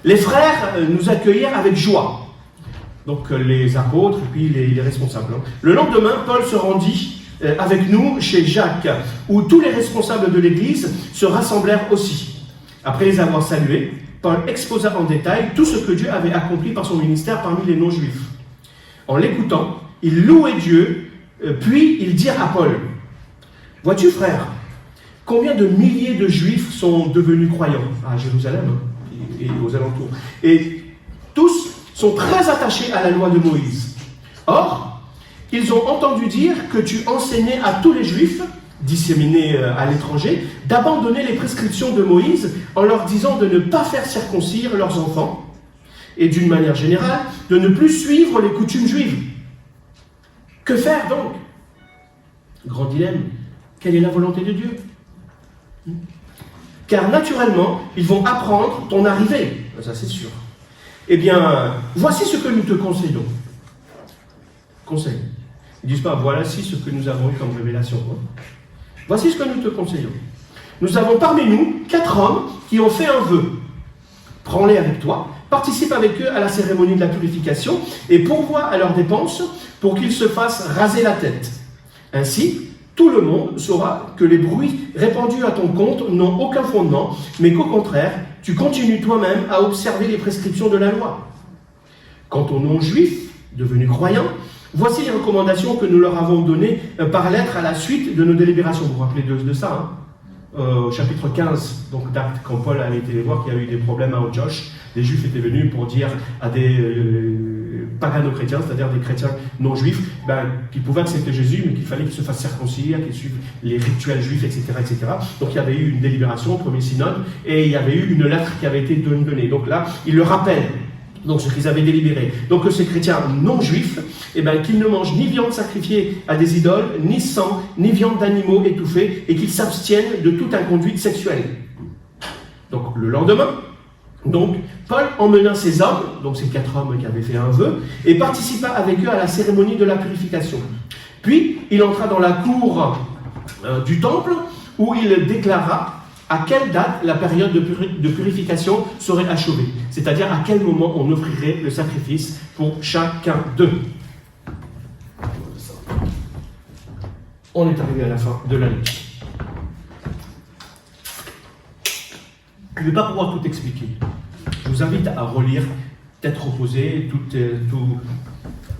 Les frères nous accueillirent avec joie. Donc les apôtres et puis les responsables. Le lendemain, Paul se rendit avec nous chez Jacques, où tous les responsables de l'Église se rassemblèrent aussi. Après les avoir salués, Paul exposa en détail tout ce que Dieu avait accompli par son ministère parmi les non-juifs. En l'écoutant, ils louaient Dieu, puis ils dirent à Paul, « Vois-tu, frère, combien de milliers de Juifs sont devenus croyants à Jérusalem et aux alentours. Et tous sont très attachés à la loi de Moïse. Or, ils ont entendu dire que tu enseignais à tous les Juifs, disséminés à l'étranger, d'abandonner les prescriptions de Moïse en leur disant de ne pas faire circoncire leurs enfants et d'une manière générale, de ne plus suivre les coutumes juives. Que faire donc? Grand dilemme. Quelle est la volonté de Dieu? Car naturellement, ils vont apprendre ton arrivée. Ça, c'est sûr. Eh bien, voici ce que nous te conseillons. Conseil. Ils ne disent pas, voici ce que nous avons eu comme révélation. Voici ce que nous te conseillons. Nous avons parmi nous 4 hommes qui ont fait un vœu. Prends-les avec toi, participe avec eux à la cérémonie de la purification et pourvois à leurs dépenses pour qu'ils se fassent raser la tête. Ainsi, tout le monde saura que les bruits répandus à ton compte n'ont aucun fondement, mais qu'au contraire, tu continues toi-même à observer les prescriptions de la loi. Quant aux non-juifs, devenus croyants, voici les recommandations que nous leur avons données par lettre à la suite de nos délibérations. Vous vous rappelez de ça, au chapitre 15 donc d'Actes, quand Paul avait été voir qu'il y a eu des problèmes à Antioche, les Juifs étaient venus pour dire à des pagano-chrétiens, c'est-à-dire des chrétiens non-juifs, qu'ils pouvaient accepter Jésus, mais qu'il fallait qu'ils se fassent circoncire, qu'ils suivent les rituels juifs, etc., etc. Donc il y avait eu une délibération, premier synode, et il y avait eu une lettre qui avait été donnée. Donc là, il le rappelle. Donc ce qu'ils avaient délibéré. Donc ces chrétiens non-juifs, qu'ils ne mangent ni viande sacrifiée à des idoles, ni sang, ni viande d'animaux étouffés, et qu'ils s'abstiennent de toute inconduite sexuelle. Donc le lendemain, Paul emmena ces hommes, donc ces 4 hommes qui avaient fait un vœu, et participa avec eux à la cérémonie de la purification. Puis il entra dans la cour du temple, où il déclara à quelle date la période de purification serait achevée, c'est-à-dire à quel moment on offrirait le sacrifice pour chacun d'eux. On est arrivé à la fin de l'année. Je ne vais pas pouvoir tout expliquer. Je vous invite à relire, tête reposée,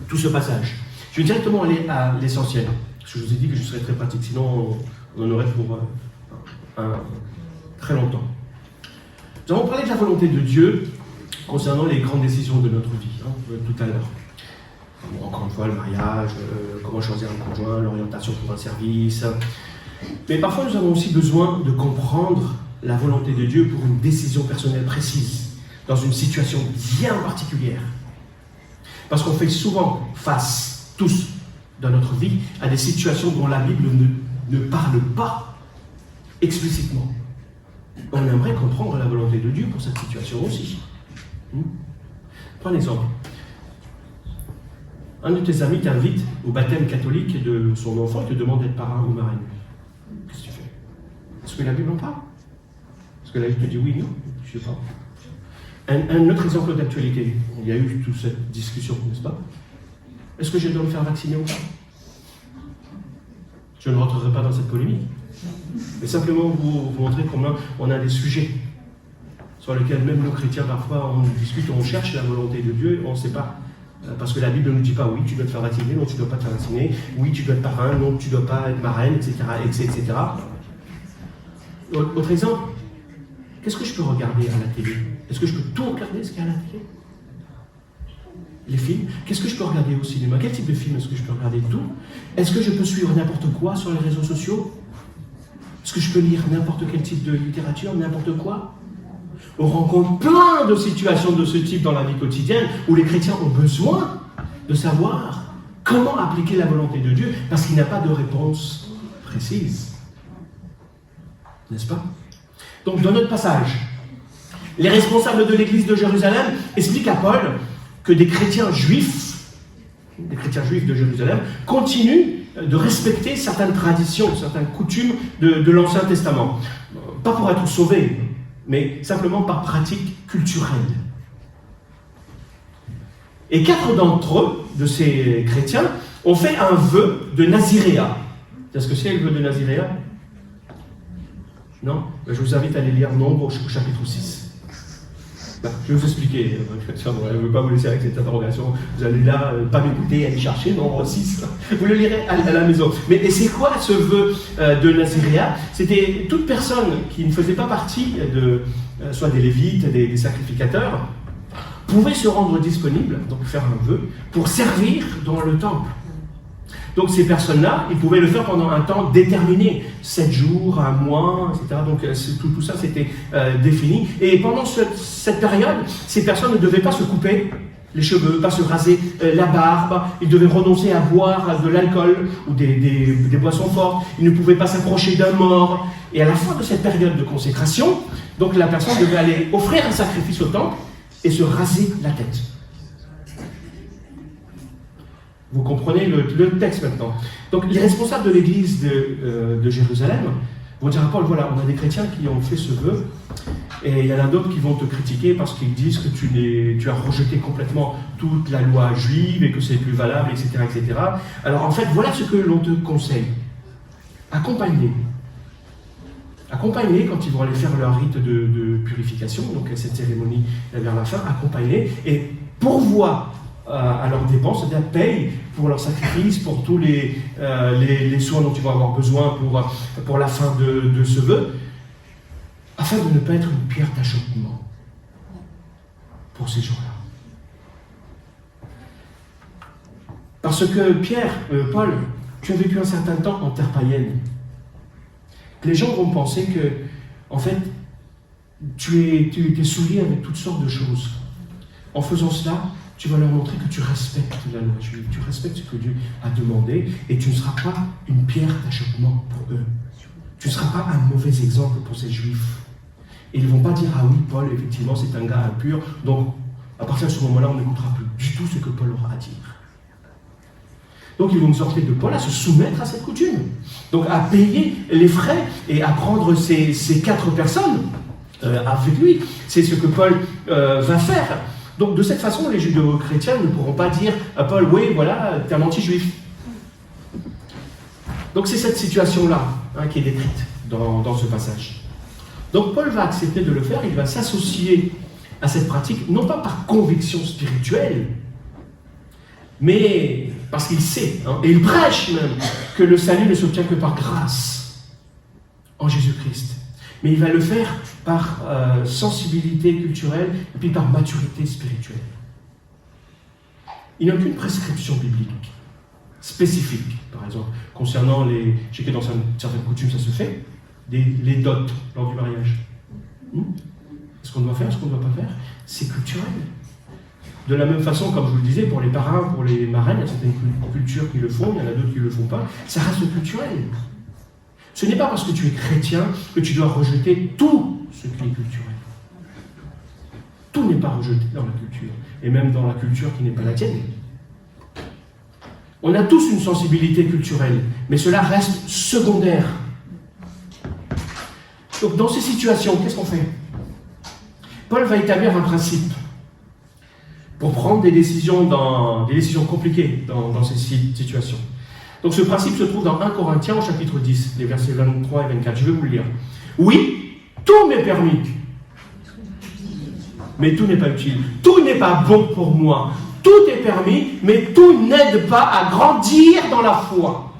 tout ce passage. Je vais directement aller à l'essentiel, parce que je vous ai dit que je serais très pratique, sinon on en aurait pour très longtemps. Nous avons parlé de la volonté de Dieu concernant les grandes décisions de notre vie, tout à l'heure. Encore une fois, le mariage, comment choisir un conjoint, l'orientation pour un service. Mais parfois, nous avons aussi besoin de comprendre la volonté de Dieu pour une décision personnelle précise, dans une situation bien particulière. Parce qu'on fait souvent face, tous, dans notre vie, à des situations dont la Bible ne parle pas explicitement. On aimerait comprendre la volonté de Dieu pour cette situation aussi. Prends un exemple. Un de tes amis t'invite au baptême catholique de son enfant et te demande d'être parrain ou marraine. Qu'est-ce que tu fais? Est-ce que la Bible en parle? Est-ce que la Bible te dit oui, non? Je ne sais pas. Un autre exemple d'actualité. Il y a eu toute cette discussion, n'est-ce pas? Est-ce que je dois me faire vacciner ou pas? Je ne rentrerai pas dans cette polémique. Mais simplement vous montrer comment on a des sujets sur lesquels même nos chrétiens parfois on discute, on cherche la volonté de Dieu, on ne sait pas. Parce que la Bible ne nous dit pas oui, tu dois te faire vacciner, non, tu ne dois pas te faire vacciner, oui, tu dois être parrain, non, tu ne dois pas être marraine, etc., etc. Autre exemple, qu'est-ce que je peux regarder à la télé? Est-ce que je peux tout regarder ce qu'il y a à la télé? Les films? Qu'est-ce que je peux regarder au cinéma? Quel type de film est-ce que je peux regarder? Tout? Est-ce que je peux suivre n'importe quoi sur les réseaux sociaux? Est-ce que je peux lire n'importe quel type de littérature, n'importe quoi? On rencontre plein de situations de ce type dans la vie quotidienne où les chrétiens ont besoin de savoir comment appliquer la volonté de Dieu parce qu'il n'y a pas de réponse précise. N'est-ce pas? Donc, dans notre passage, les responsables de l'église de Jérusalem expliquent à Paul que des chrétiens juifs de Jérusalem, continuent de respecter certaines traditions, certaines coutumes de l'Ancien Testament. Pas pour être sauvés, mais simplement par pratique culturelle. Et 4 d'entre eux, de ces chrétiens, ont fait un vœu de naziréat. Est-ce que c'est le vœu de naziréat? Non? Je vous invite à aller lire Nombre au chapitre 6. Je vais vous expliquer. Je ne veux pas vous laisser avec cette interrogation. Vous allez là, pas m'écouter, aller chercher Nombre 6. Vous le lirez à la maison. Mais c'est quoi ce vœu de naziréat? C'était toute personne qui ne faisait pas partie soit des lévites, des sacrificateurs, pouvait se rendre disponible, donc faire un vœu, pour servir dans le temple. Donc ces personnes-là, ils pouvaient le faire pendant un temps déterminé, 7 jours, un mois, etc. Donc tout ça, c'était défini. Et pendant cette période, ces personnes ne devaient pas se couper les cheveux, pas se raser la barbe, ils devaient renoncer à boire de l'alcool ou des boissons fortes, ils ne pouvaient pas s'approcher d'un mort. Et à la fin de cette période de consécration, donc la personne devait aller offrir un sacrifice au temple et se raser la tête. Vous comprenez le texte maintenant. Donc les responsables de l'église de Jérusalem vont dire à Paul, voilà, on a des chrétiens qui ont fait ce vœu, et il y en a d'autres qui vont te critiquer parce qu'ils disent que tu as rejeté complètement toute la loi juive et que c'est plus valable, etc., etc. Alors en fait, voilà ce que l'on te conseille. Accompagnez quand ils vont aller faire leur rite de purification, donc cette cérémonie vers la fin, accompagnez et pourvoient à leurs dépenses, c'est-à-dire paye pour leurs sacrifices, pour tous les soins dont ils vont avoir besoin pour la fin de ce vœu, afin de ne pas être une pierre d'achoppement pour ces gens-là. Parce que Paul, tu as vécu un certain temps en terre païenne. Les gens vont penser que, en fait, tu es souillé avec toutes sortes de choses. En faisant cela, tu vas leur montrer que tu respectes la loi juive, tu respectes ce que Dieu a demandé, et tu ne seras pas une pierre d'achoppement pour eux. Tu ne seras pas un mauvais exemple pour ces juifs. Et ils ne vont pas dire, ah oui, Paul, effectivement, c'est un gars impur, donc à partir de ce moment-là, on n'écoutera plus du tout ce que Paul aura à dire. Donc ils vont nous exhorter de Paul à se soumettre à cette coutume, donc à payer les frais et à prendre ces 4 personnes avec lui. C'est ce que Paul va faire. Donc de cette façon, les judéo-chrétiens ne pourront pas dire à Paul, oui, voilà, t'es un anti-juif. Donc c'est cette situation-là qui est décrite dans ce passage. Donc Paul va accepter de le faire, il va s'associer à cette pratique, non pas par conviction spirituelle, mais parce qu'il sait, et il prêche même, que le salut ne s'obtient que par grâce en Jésus-Christ. Mais il va le faire par sensibilité culturelle et puis par maturité spirituelle. Il n'y a aucune prescription biblique spécifique, par exemple, concernant je sais que dans certaines coutumes ça se fait, les dots lors du mariage. Est-ce qu'on doit faire, est-ce qu'on ne doit pas faire? C'est culturel. De la même façon, comme je vous le disais, pour les parrains, pour les marraines, il y a certaines cultures qui le font, il y en a d'autres qui ne le font pas. Ça reste culturel. Ce n'est pas parce que tu es chrétien que tu dois rejeter tout ce qui est culturel. Tout n'est pas rejeté dans la culture, et même dans la culture qui n'est pas la tienne. On a tous une sensibilité culturelle, mais cela reste secondaire. Donc dans ces situations, qu'est-ce qu'on fait? Paul va établir un principe pour prendre des décisions compliquées dans ces situations. Donc ce principe se trouve dans 1 Corinthiens au chapitre 10, les versets 23 et 24. Je vais vous le lire. Oui, tout m'est permis, mais tout n'est pas utile. Tout n'est pas bon pour moi. Tout est permis, mais tout n'aide pas à grandir dans la foi.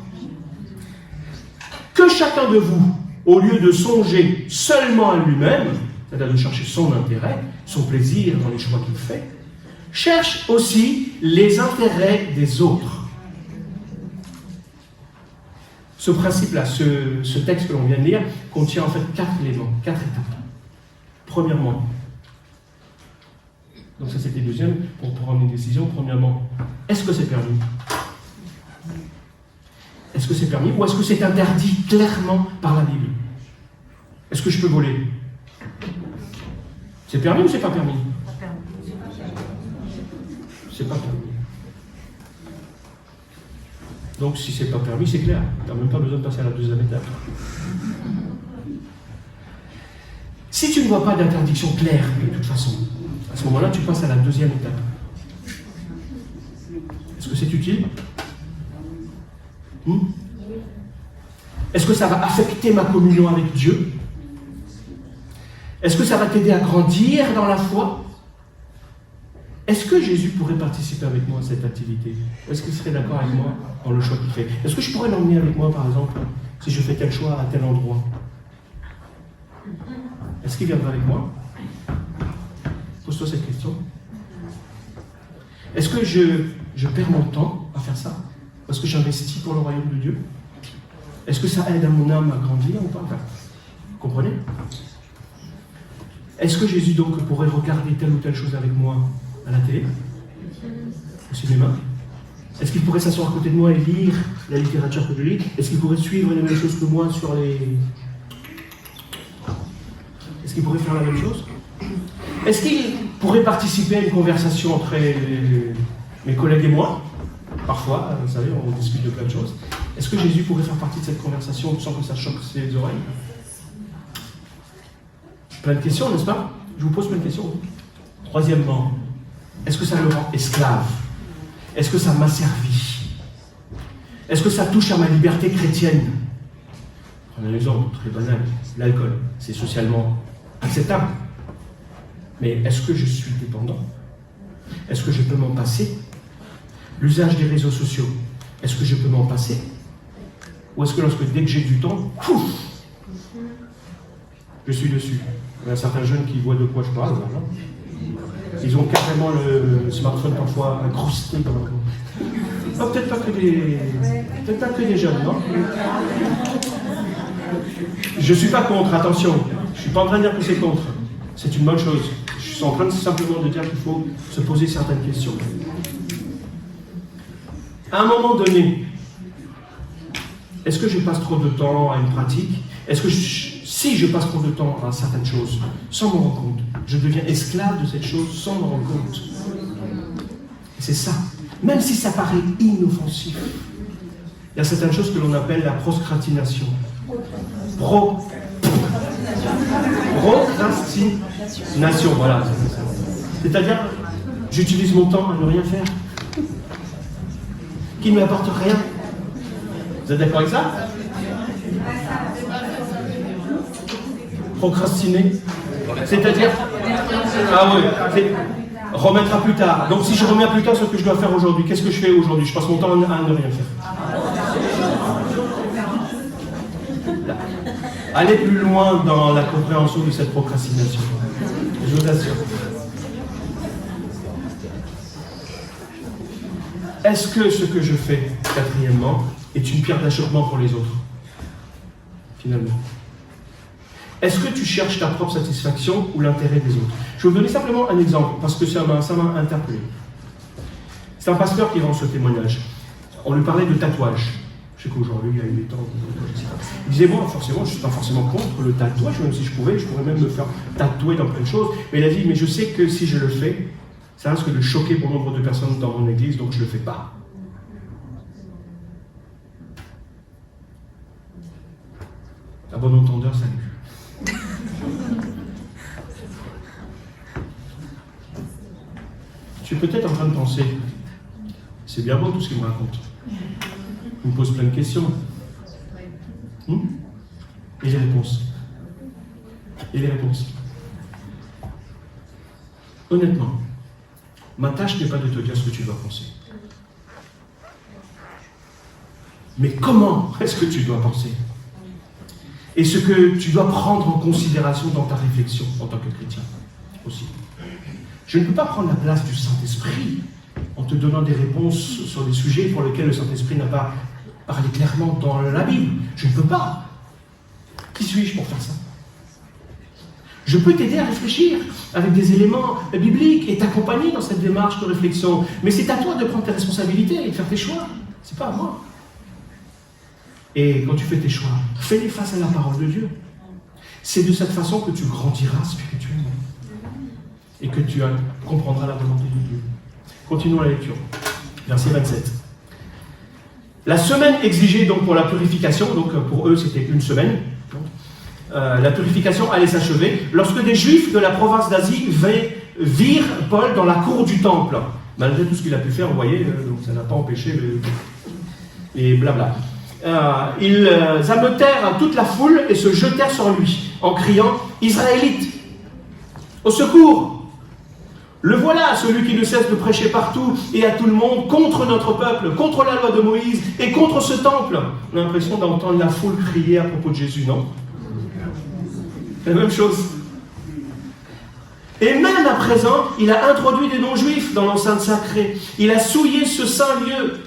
Que chacun de vous, au lieu de songer seulement à lui-même, c'est-à-dire de chercher son intérêt, son plaisir dans les choix qu'il fait, cherche aussi les intérêts des autres. Ce principe-là, ce texte que l'on vient de lire, contient en fait 4 éléments, 4 étapes. Premièrement, donc ça c'était deuxième, pour prendre une décision, premièrement, est-ce que c'est permis? Est-ce que c'est permis ou est-ce que c'est interdit clairement par la Bible? Est-ce que je peux voler? C'est permis ou c'est pas permis? C'est pas permis. Donc si c'est pas permis, c'est clair. Tu n'as même pas besoin de passer à la deuxième étape. Si tu ne vois pas d'interdiction claire, de toute façon, à ce moment-là, tu passes à la deuxième étape. que c'est utile? Est-ce que ça va affecter ma communion avec Dieu? Est-ce que ça va t'aider à grandir dans la foi? Est-ce que Jésus pourrait participer avec moi à cette activité? Est-ce qu'il serait d'accord avec moi dans le choix qu'il fait? Est-ce que je pourrais l'emmener avec moi, par exemple, si je fais tel choix à tel endroit? Est-ce qu'il viendra avec moi? Pose-toi cette question. Est-ce que je perds mon temps à faire ça? Parce que j'investis pour le royaume de Dieu? Est-ce que ça aide à mon âme à grandir ou pas? Enfin, vous comprenez? Est-ce que Jésus donc pourrait regarder telle ou telle chose avec moi à la télé? Au cinéma? Est-ce qu'il pourrait s'asseoir à côté de moi et lire la littérature que je lis? Est-ce qu'il pourrait suivre les mêmes choses que moi sur les... Est-ce qu'il pourrait faire la même chose? Est-ce qu'il pourrait participer à une conversation entre mes collègues et moi? Parfois, vous savez, on discute de plein de choses. Est-ce que Jésus pourrait faire partie de cette conversation sans que ça choque ses oreilles? Plein de questions, n'est-ce pas? Je vous pose plein de questions. Troisièmement, est-ce que ça le rend esclave? Est-ce que ça m'a servi? Est-ce que ça touche à ma liberté chrétienne? Prenons un exemple très banal. L'alcool, c'est socialement acceptable. Mais est-ce que je suis dépendant? Est-ce que je peux m'en passer? L'usage des réseaux sociaux, est-ce que je peux m'en passer? Ou est-ce que dès que j'ai du temps, pouf, je suis dessus? Il y a certains jeunes qui voient de quoi je parle. Voilà. Ils ont carrément le smartphone parfois incrusté dans le... Oh, peut-être pas que des jeunes, non? Je ne suis pas contre, attention. Je ne suis pas en train de dire que c'est contre. C'est une bonne chose. Je suis en train simplement de dire qu'il faut se poser certaines questions. À un moment donné, est-ce que je passe trop de temps à une pratique? Est-ce que si je passe trop de temps à certaines choses, sans m'en rendre compte, je deviens esclave de cette chose sans m'en rendre compte? C'est ça. Même si ça paraît inoffensif, il y a certaines choses que l'on appelle la procrastination. Procrastination, voilà. C'est-à-dire, j'utilise mon temps à ne rien faire, qui ne m'apporte rien. Vous êtes d'accord avec ça? Procrastiner, c'est-à-dire, ah oui, c'est remettre à plus tard. Donc si je remets à plus tard ce que je dois faire aujourd'hui, qu'est-ce que je fais aujourd'hui? Je passe mon temps à ne rien faire. Allez plus loin dans la compréhension de cette procrastination. Je vous assure. Est-ce que ce que je fais, quatrièmement, est une pierre d'achoppement pour les autres? Finalement. Est-ce que tu cherches ta propre satisfaction ou l'intérêt des autres? Je vais vous donner simplement un exemple, parce que ça m'a interpellé. C'est un pasteur qui rend ce témoignage. On lui parlait de tatouage. Je sais qu'aujourd'hui, il y a eu des temps de tatouage, etc. Il disait, moi, forcément, je ne suis pas forcément contre le tatouage, même si je pourrais même me faire tatouer dans plein de choses. Mais il a dit, mais je sais que si je le fais, ça risque de choquer bon nombre de personnes dans mon église, donc je ne le fais pas. À bon entendeur, salut. Je suis peut-être en train de penser, c'est bien beau tout ce qu'il me raconte. Il me pose plein de questions. Et les réponses? Et les réponses? Honnêtement, ma tâche n'est pas de te dire ce que tu dois penser. Mais comment est-ce que tu dois penser? Et ce que tu dois prendre en considération dans ta réflexion en tant que chrétien aussi. Je ne peux pas prendre la place du Saint-Esprit en te donnant des réponses sur des sujets pour lesquels le Saint-Esprit n'a pas parlé clairement dans la Bible. Je ne peux pas. Qui suis-je pour faire ça? Je peux t'aider à réfléchir avec des éléments bibliques et t'accompagner dans cette démarche de réflexion. Mais c'est à toi de prendre tes responsabilités et de faire tes choix. C'est pas à moi. Et quand tu fais tes choix, fais-les face à la parole de Dieu. C'est de cette façon que tu grandiras spirituellement et que tu comprendras la volonté de Dieu. Continuons la lecture. Verset 27. La semaine exigée donc pour la purification, donc pour eux c'était une semaine, la purification allait s'achever lorsque des Juifs de la province d'Asie virent Paul dans la cour du temple. Malgré tout ce qu'il a pu faire, vous voyez, donc ça n'a pas empêché les blabla. Ils ameutèrent toute la foule et se jetèrent sur lui, en criant « Israélites, au secours ! Le voilà, celui qui ne cesse de prêcher partout et à tout le monde contre notre peuple, contre la loi de Moïse et contre ce temple. » On a l'impression d'entendre la foule crier à propos de Jésus, non? La même chose. Et même à présent, il a introduit des non-juifs dans l'enceinte sacrée. Il a souillé ce saint lieu.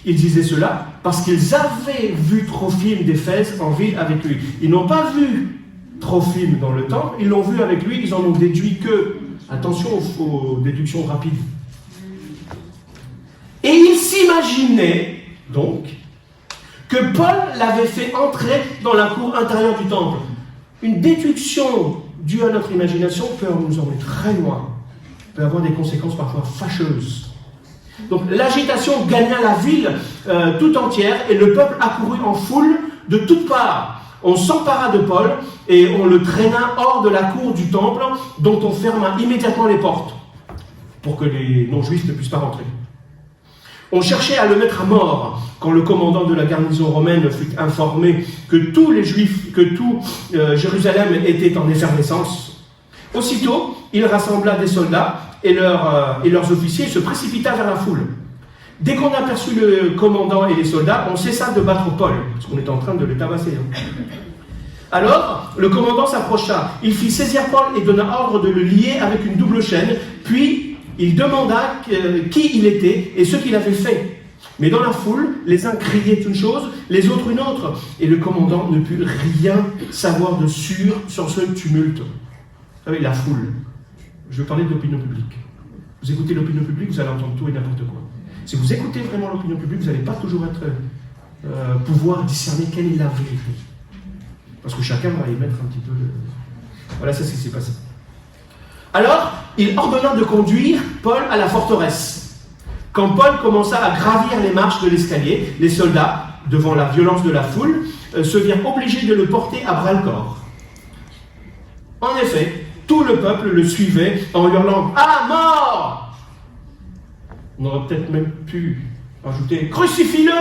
Il disait cela parce qu'ils avaient vu Trophime d'Éphèse en ville avec lui. Ils n'ont pas vu Trophime dans le temple, ils l'ont vu avec lui, ils en ont déduit que... Attention aux déductions rapides. Et il s'imaginait, donc, que Paul l'avait fait entrer dans la cour intérieure du temple. Une déduction due à notre imagination peut nous emmener très loin, peut avoir des conséquences parfois fâcheuses. Donc l'agitation gagna la ville tout entière et le peuple accourut en foule de toutes parts. On s'empara de Paul et on le traîna hors de la cour du temple dont on ferma immédiatement les portes pour que les non-juifs ne puissent pas rentrer. On cherchait à le mettre à mort quand le commandant de la garnison romaine fut informé que tous les Juifs, que tout Jérusalem était en effervescence. Aussitôt, il rassembla des soldats et leurs officiers se précipita vers la foule. Dès qu'on aperçut le commandant et les soldats, on cessa de battre Paul, parce qu'on était en train de le tabasser. Alors, le commandant s'approcha, il fit saisir Paul et donna ordre de le lier avec une double chaîne, puis il demanda qui il était et ce qu'il avait fait. Mais dans la foule, les uns criaient une chose, les autres une autre, et le commandant ne put rien savoir de sûr sur ce tumulte. Vous savez, la foule. Je vais parler de l'opinion publique. Vous écoutez l'opinion publique, vous allez entendre tout et n'importe quoi. Si vous écoutez vraiment l'opinion publique, vous n'allez pas toujours pouvoir discerner quelle est la vérité. Parce que chacun va y mettre un petit peu de... Voilà, c'est ce qui s'est passé. Alors, il ordonna de conduire Paul à la forteresse. Quand Paul commença à gravir les marches de l'escalier, les soldats, devant la violence de la foule, se virent obligés de le porter à bras-le-corps. En effet, tout le peuple le suivait en hurlant « À mort !» On aurait peut-être même pu ajouter « Crucifie-le !»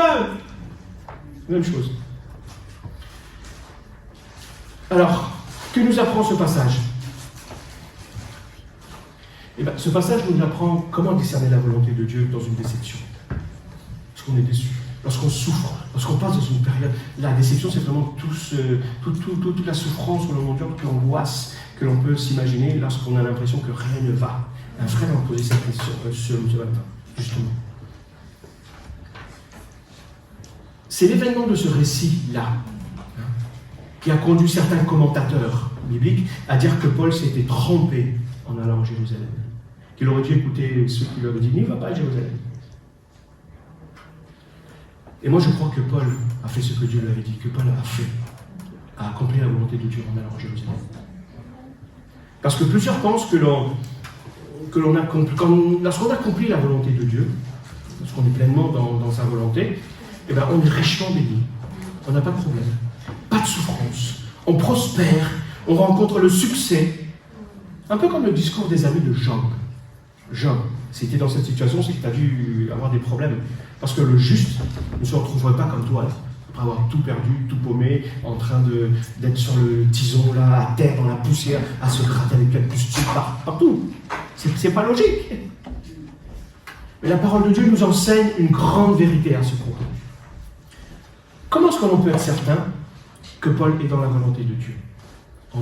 Même chose. Alors, que nous apprend ce passage? Eh bien, ce passage nous apprend comment discerner la volonté de Dieu dans une déception. Lorsqu'on est déçu, lorsqu'on souffre, lorsqu'on passe dans une période... La déception, c'est vraiment toute la souffrance que l'on endure, toute l'angoisse que l'on peut s'imaginer lorsqu'on a l'impression que rien ne va. Un frère m'a posé cette question ce matin. Justement. C'est l'événement de ce récit-là qui a conduit certains commentateurs bibliques à dire que Paul s'était trompé en allant à Jérusalem. Qu'il aurait dû écouter ceux qui lui avaient dit « N'y va pas à Jérusalem ». Et moi je crois que Paul a fait ce que Dieu lui avait dit, que Paul a accompli la volonté de Dieu en allant à Jérusalem. Parce que plusieurs pensent lorsqu'on accomplit la volonté de Dieu, lorsqu'on est pleinement dans sa volonté, eh bien, on est richement béni. On n'a pas de problème. Pas de souffrance. On prospère. On rencontre le succès. Un peu comme le discours des amis de Job. Job, si tu es dans cette situation, c'est que tu as dû avoir des problèmes. Parce que le juste ne se retrouverait pas comme toi, là, après avoir tout perdu, tout paumé, en train d'être sur le tison, là, à terre, dans la poussière, à se gratter avec la pustule partout. C'est pas logique. Mais la parole de Dieu nous enseigne une grande vérité à ce propos. Comment est-ce qu'on peut être certain que Paul est dans la volonté de Dieu? En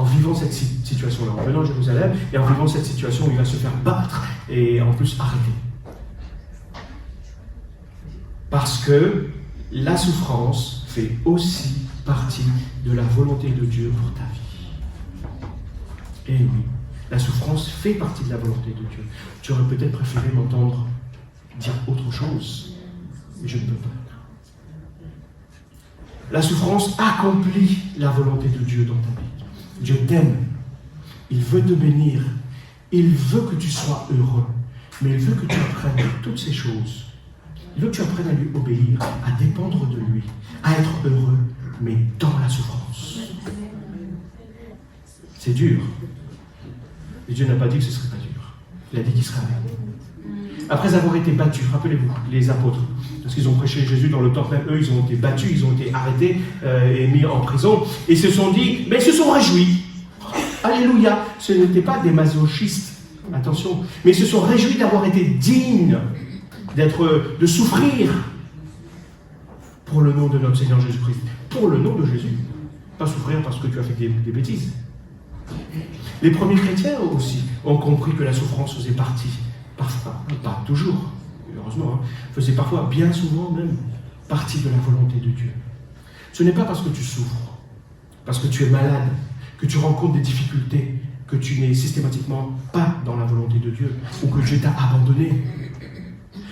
vivant cette situation-là, en venant à Jérusalem et en vivant cette situation où il va se faire battre et en plus arrêter. Parce que la souffrance fait aussi partie de la volonté de Dieu pour ta vie. Et oui, la souffrance fait partie de la volonté de Dieu. Tu aurais peut-être préféré m'entendre dire autre chose, mais je ne peux pas. La souffrance accomplit la volonté de Dieu dans ta vie. Dieu t'aime. Il veut te bénir. Il veut que tu sois heureux. Mais il veut que tu apprennes toutes ces choses. Il veut que tu apprennes à lui obéir, à dépendre de lui, à être heureux, mais dans la souffrance. C'est dur. Et Dieu n'a pas dit que ce ne serait pas dur. Il a dit qu'il serait avec nous. Après avoir été battus, rappelez-vous, les apôtres, parce qu'ils ont prêché Jésus dans le temple, même eux, ils ont été battus, ils ont été arrêtés et mis en prison, et se sont dit, mais ils se sont réjouis. Alléluia, ce n'étaient pas des masochistes, attention, mais ils se sont réjouis d'avoir été dignes, de souffrir pour le nom de notre Seigneur Jésus-Christ, pour le nom de Jésus, pas souffrir parce que tu as fait des bêtises. Les premiers chrétiens aussi ont compris que la souffrance faisait partie, parfois, pas toujours, heureusement, faisait parfois, bien souvent même, partie de la volonté de Dieu. Ce n'est pas parce que tu souffres, parce que tu es malade, que tu rencontres des difficultés, que tu n'es systématiquement pas dans la volonté de Dieu, ou que Dieu t'a abandonné.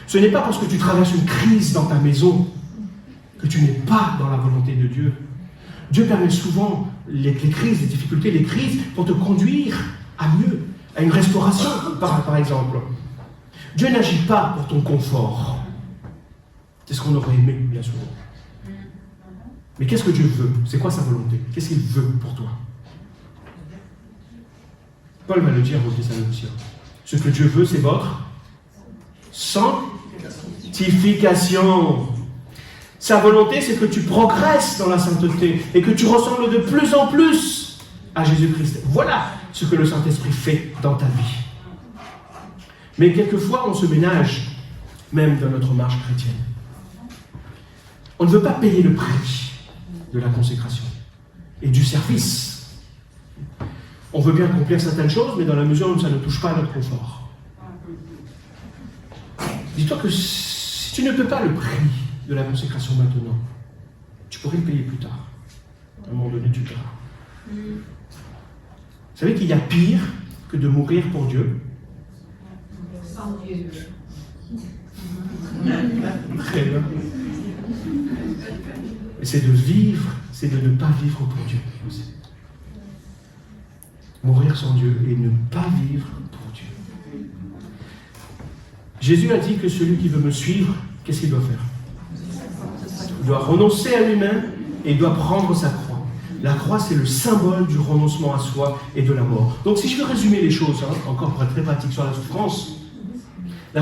Ce n'est pas parce que tu traverses une crise dans ta maison, que tu n'es pas dans la volonté de Dieu. Dieu permet souvent les crises, les difficultés, les crises pour te conduire à mieux, à une restauration, par exemple. Dieu n'agit pas pour ton confort. C'est ce qu'on aurait aimé, bien souvent. Mais qu'est-ce que Dieu veut? C'est quoi sa volonté? Qu'est-ce qu'il veut pour toi? Paul va le dire aux Thessaloniciens. Ce que Dieu veut, c'est votre sanctification. Sa volonté, c'est que tu progresses dans la sainteté et que tu ressembles de plus en plus à Jésus-Christ. Voilà ce que le Saint-Esprit fait dans ta vie. Mais quelquefois, on se ménage, même dans notre marche chrétienne. On ne veut pas payer le prix de la consécration et du service. On veut bien accomplir certaines choses, mais dans la mesure où ça ne touche pas à notre confort. Dis-toi que si tu ne peux pas le prix de la consécration maintenant, tu pourrais le payer plus tard. À un moment donné, tu paieras. Vous savez qu'il y a pire que de mourir pour Dieu? Sans Dieu. Très bien. Et c'est de vivre, c'est de ne pas vivre pour Dieu aussi. Mourir sans Dieu et ne pas vivre pour Dieu. Jésus a dit que celui qui veut me suivre, qu'est-ce qu'il doit faire? Il doit renoncer à lui-même et il doit prendre sa croix. La croix, c'est le symbole du renoncement à soi et de la mort. Donc si je veux résumer les choses, encore pour être très pratique sur la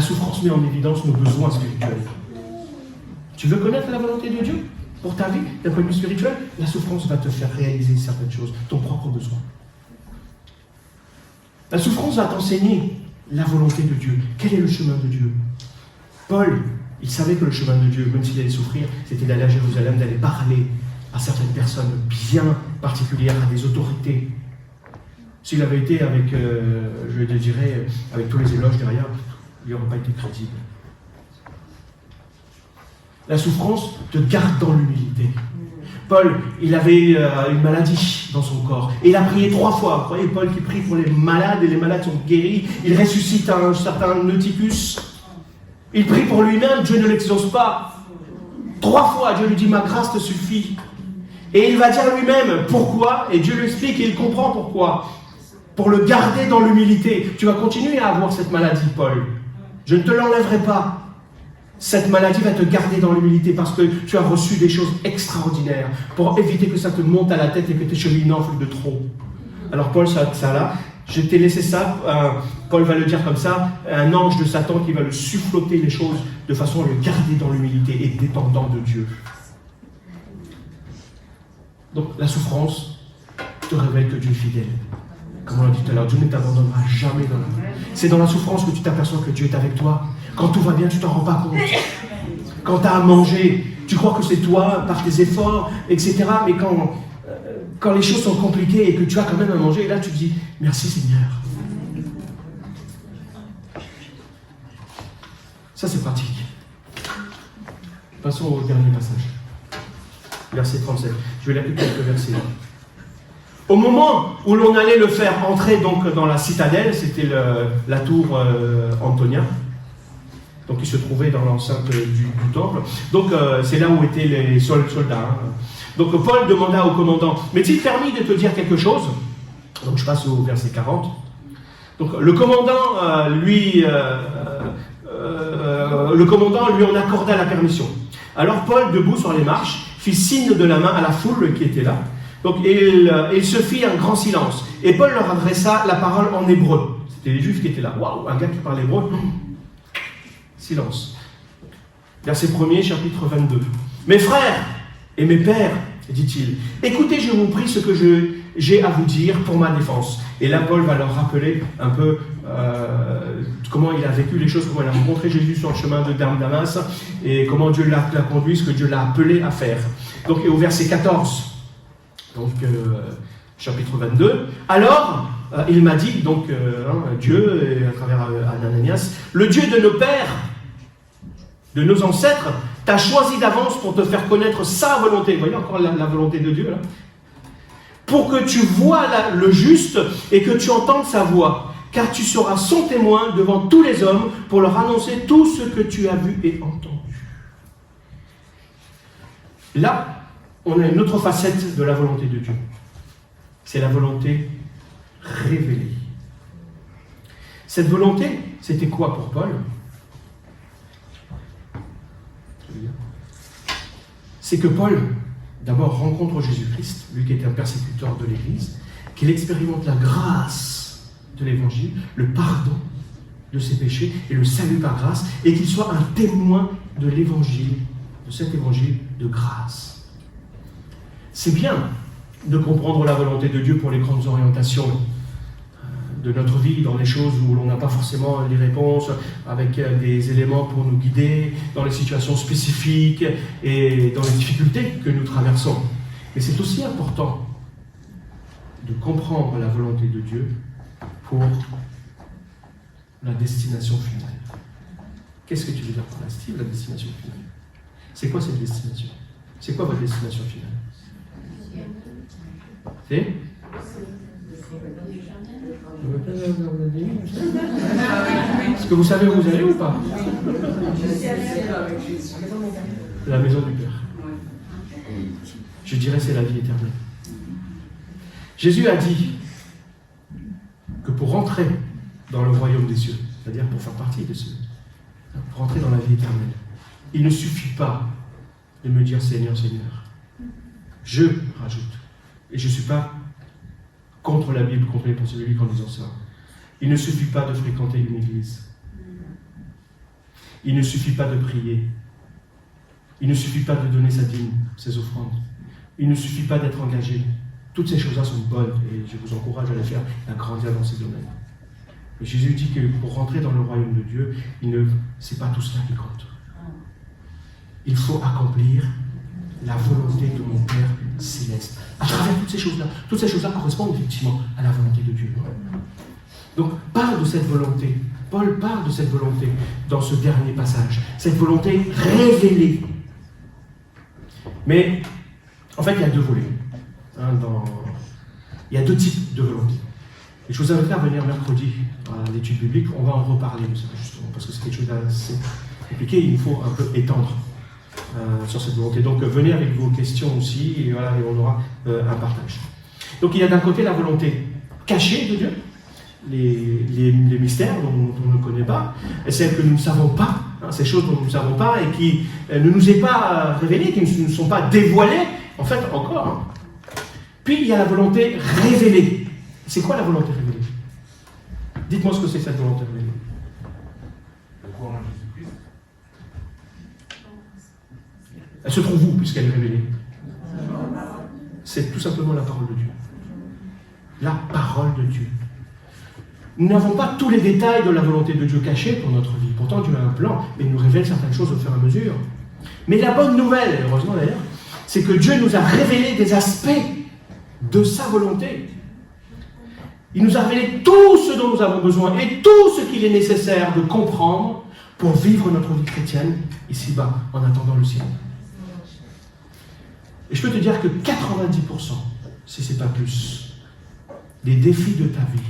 souffrance met en évidence nos besoins spirituels. Tu veux connaître la volonté de Dieu pour ta vie, d'un point de vue spirituel? La souffrance va te faire réaliser certaines choses, ton propre besoin. La souffrance va t'enseigner la volonté de Dieu. Quel est le chemin de Dieu? Paul, il savait que le chemin de Dieu, même s'il allait souffrir, c'était d'aller à Jérusalem, d'aller parler à certaines personnes bien particulières, à des autorités. S'il avait été avec, je dirais, avec tous les éloges derrière, il n'aurait pas été crédible. La souffrance te garde dans l'humilité. Paul, il avait une maladie dans son corps. Et il a prié 3 fois. Vous croyez Paul qui prie pour les malades et les malades sont guéris. Il ressuscite un certain Eutychus. Il prie pour lui-même, Dieu ne l'exauce pas. 3 fois, Dieu lui dit, ma grâce te suffit. Et il va dire lui-même pourquoi, et Dieu lui explique et il comprend pourquoi. Pour le garder dans l'humilité. Tu vas continuer à avoir cette maladie, Paul. Je ne te l'enlèverai pas. Cette maladie va te garder dans l'humilité parce que tu as reçu des choses extraordinaires pour éviter que ça te monte à la tête et que tes chevilles n'enflent de trop. Alors Paul, ça là, je t'ai laissé ça, Paul va le dire comme ça, un ange de Satan qui va le suffloter les choses de façon à le garder dans l'humilité et dépendant de Dieu. Donc la souffrance te révèle que Dieu est fidèle. Comme on l'a dit tout à l'heure, Dieu ne t'abandonnera jamais dans la vie. C'est dans la souffrance que tu t'aperçois que Dieu est avec toi. Quand tout va bien, tu t'en rends pas compte. Quand tu as à manger, tu crois que c'est toi, par tes efforts, etc. Mais quand les choses sont compliquées et que tu as quand même à manger, là tu te dis, merci Seigneur. Ça c'est pratique. Passons au dernier passage. Verset 37. Je vais lire quelques versets. Au moment où l'on allait le faire entrer donc dans la citadelle, c'était la tour Antonia, donc il se trouvait dans l'enceinte du temple. Donc c'est là où étaient les soldats. Donc Paul demanda au commandant, m'est-il permis de te dire quelque chose? Donc je passe au verset 40. Donc le commandant lui en accorda la permission. Alors Paul, debout sur les marches, fit signe de la main à la foule qui était là. Donc il se fit un grand silence. Et Paul leur adressa la parole en hébreu. C'était les Juifs qui étaient là. Waouh, un gars qui parle hébreu. Silence. Verset 1er, chapitre 22. Mes frères et mes pères, dit-il, écoutez, je vous prie ce que j'ai à vous dire pour ma défense. Et là, Paul va leur rappeler un peu comment il a vécu les choses, comment il a rencontré Jésus sur le chemin de Damas et comment Dieu l'a conduit, ce que Dieu l'a appelé à faire. Donc, et au verset 14, donc chapitre 22, alors il m'a dit, donc Dieu, à travers Ananias, le Dieu de nos pères, de nos ancêtres, t'a choisi d'avance pour te faire connaître sa volonté. Vous voyez encore la volonté de Dieu là, pour que tu vois le juste et que tu entendes sa voix, car tu seras son témoin devant tous les hommes pour leur annoncer tout ce que tu as vu et entendu. Là, on a une autre facette de la volonté de Dieu. C'est la volonté révélée. Cette volonté, c'était quoi pour Paul ? C'est que Paul, d'abord, rencontre Jésus-Christ, lui qui était un persécuteur de l'Église, qu'il expérimente la grâce de l'Évangile, le pardon de ses péchés et le salut par grâce, et qu'il soit un témoin de l'Évangile, de cet Évangile de grâce. C'est bien de comprendre la volonté de Dieu pour les grandes orientations de notre vie, dans les choses où l'on n'a pas forcément les réponses, avec des éléments pour nous guider, dans les situations spécifiques et dans les difficultés que nous traversons. Mais c'est aussi important de comprendre la volonté de Dieu pour la destination finale. Qu'est-ce que tu veux dire par là, Steve, la destination finale ? C'est quoi cette destination ? C'est quoi votre destination finale ? C'est ? Est-ce que vous savez où vous allez ou pas ? La maison du Père. Je dirais c'est la vie éternelle. Jésus a dit que pour rentrer dans le royaume des cieux, c'est-à-dire pour faire partie de ceux, pour rentrer dans la vie éternelle, il ne suffit pas de me dire Seigneur, Seigneur. Je rajoute, et je ne suis pas contre la Bible, contre les pensées bibliques en disant ça. Il ne suffit pas de fréquenter une église. Il ne suffit pas de prier. Il ne suffit pas de donner sa dîme, ses offrandes. Il ne suffit pas d'être engagé. Toutes ces choses-là sont bonnes et je vous encourage à les faire et à grandir dans ces domaines. Et Jésus dit que pour rentrer dans le royaume de Dieu, c'est pas tout cela qui compte. Il faut accomplir la volonté de mon Père céleste. À travers toutes ces choses-là correspondent effectivement à la volonté de Dieu. Donc, parle de cette volonté. Paul parle de cette volonté dans ce dernier passage. Cette volonté révélée. Mais, en fait, il y a deux volets. Il y a deux types de volonté. Et je vous invite à venir mercredi à l'étude biblique. On va en reparler, justement, parce que c'est quelque chose d'assez compliqué. Il faut un peu étendre sur cette volonté. Donc venez avec vos questions aussi, et voilà, et on aura un partage. Donc il y a d'un côté la volonté cachée de Dieu, les mystères dont on ne connaît pas, et celles que nous ne savons pas, ces choses dont nous ne savons pas, et qui ne nous est pas révélées, qui ne sont pas dévoilées, en fait, encore. Puis il y a la volonté révélée. C'est quoi la volonté révélée ? Dites-moi ce que c'est cette volonté révélée. Elle se trouve où, puisqu'elle est révélée ? C'est tout simplement la parole de Dieu. La parole de Dieu. Nous n'avons pas tous les détails de la volonté de Dieu cachée pour notre vie. Pourtant, Dieu a un plan, mais il nous révèle certaines choses au fur et à mesure. Mais la bonne nouvelle, heureusement d'ailleurs, c'est que Dieu nous a révélé des aspects de sa volonté. Il nous a révélé tout ce dont nous avons besoin et tout ce qu'il est nécessaire de comprendre pour vivre notre vie chrétienne ici-bas, en attendant le ciel. Et je peux te dire que 90%, si ce n'est pas plus, des défis de ta vie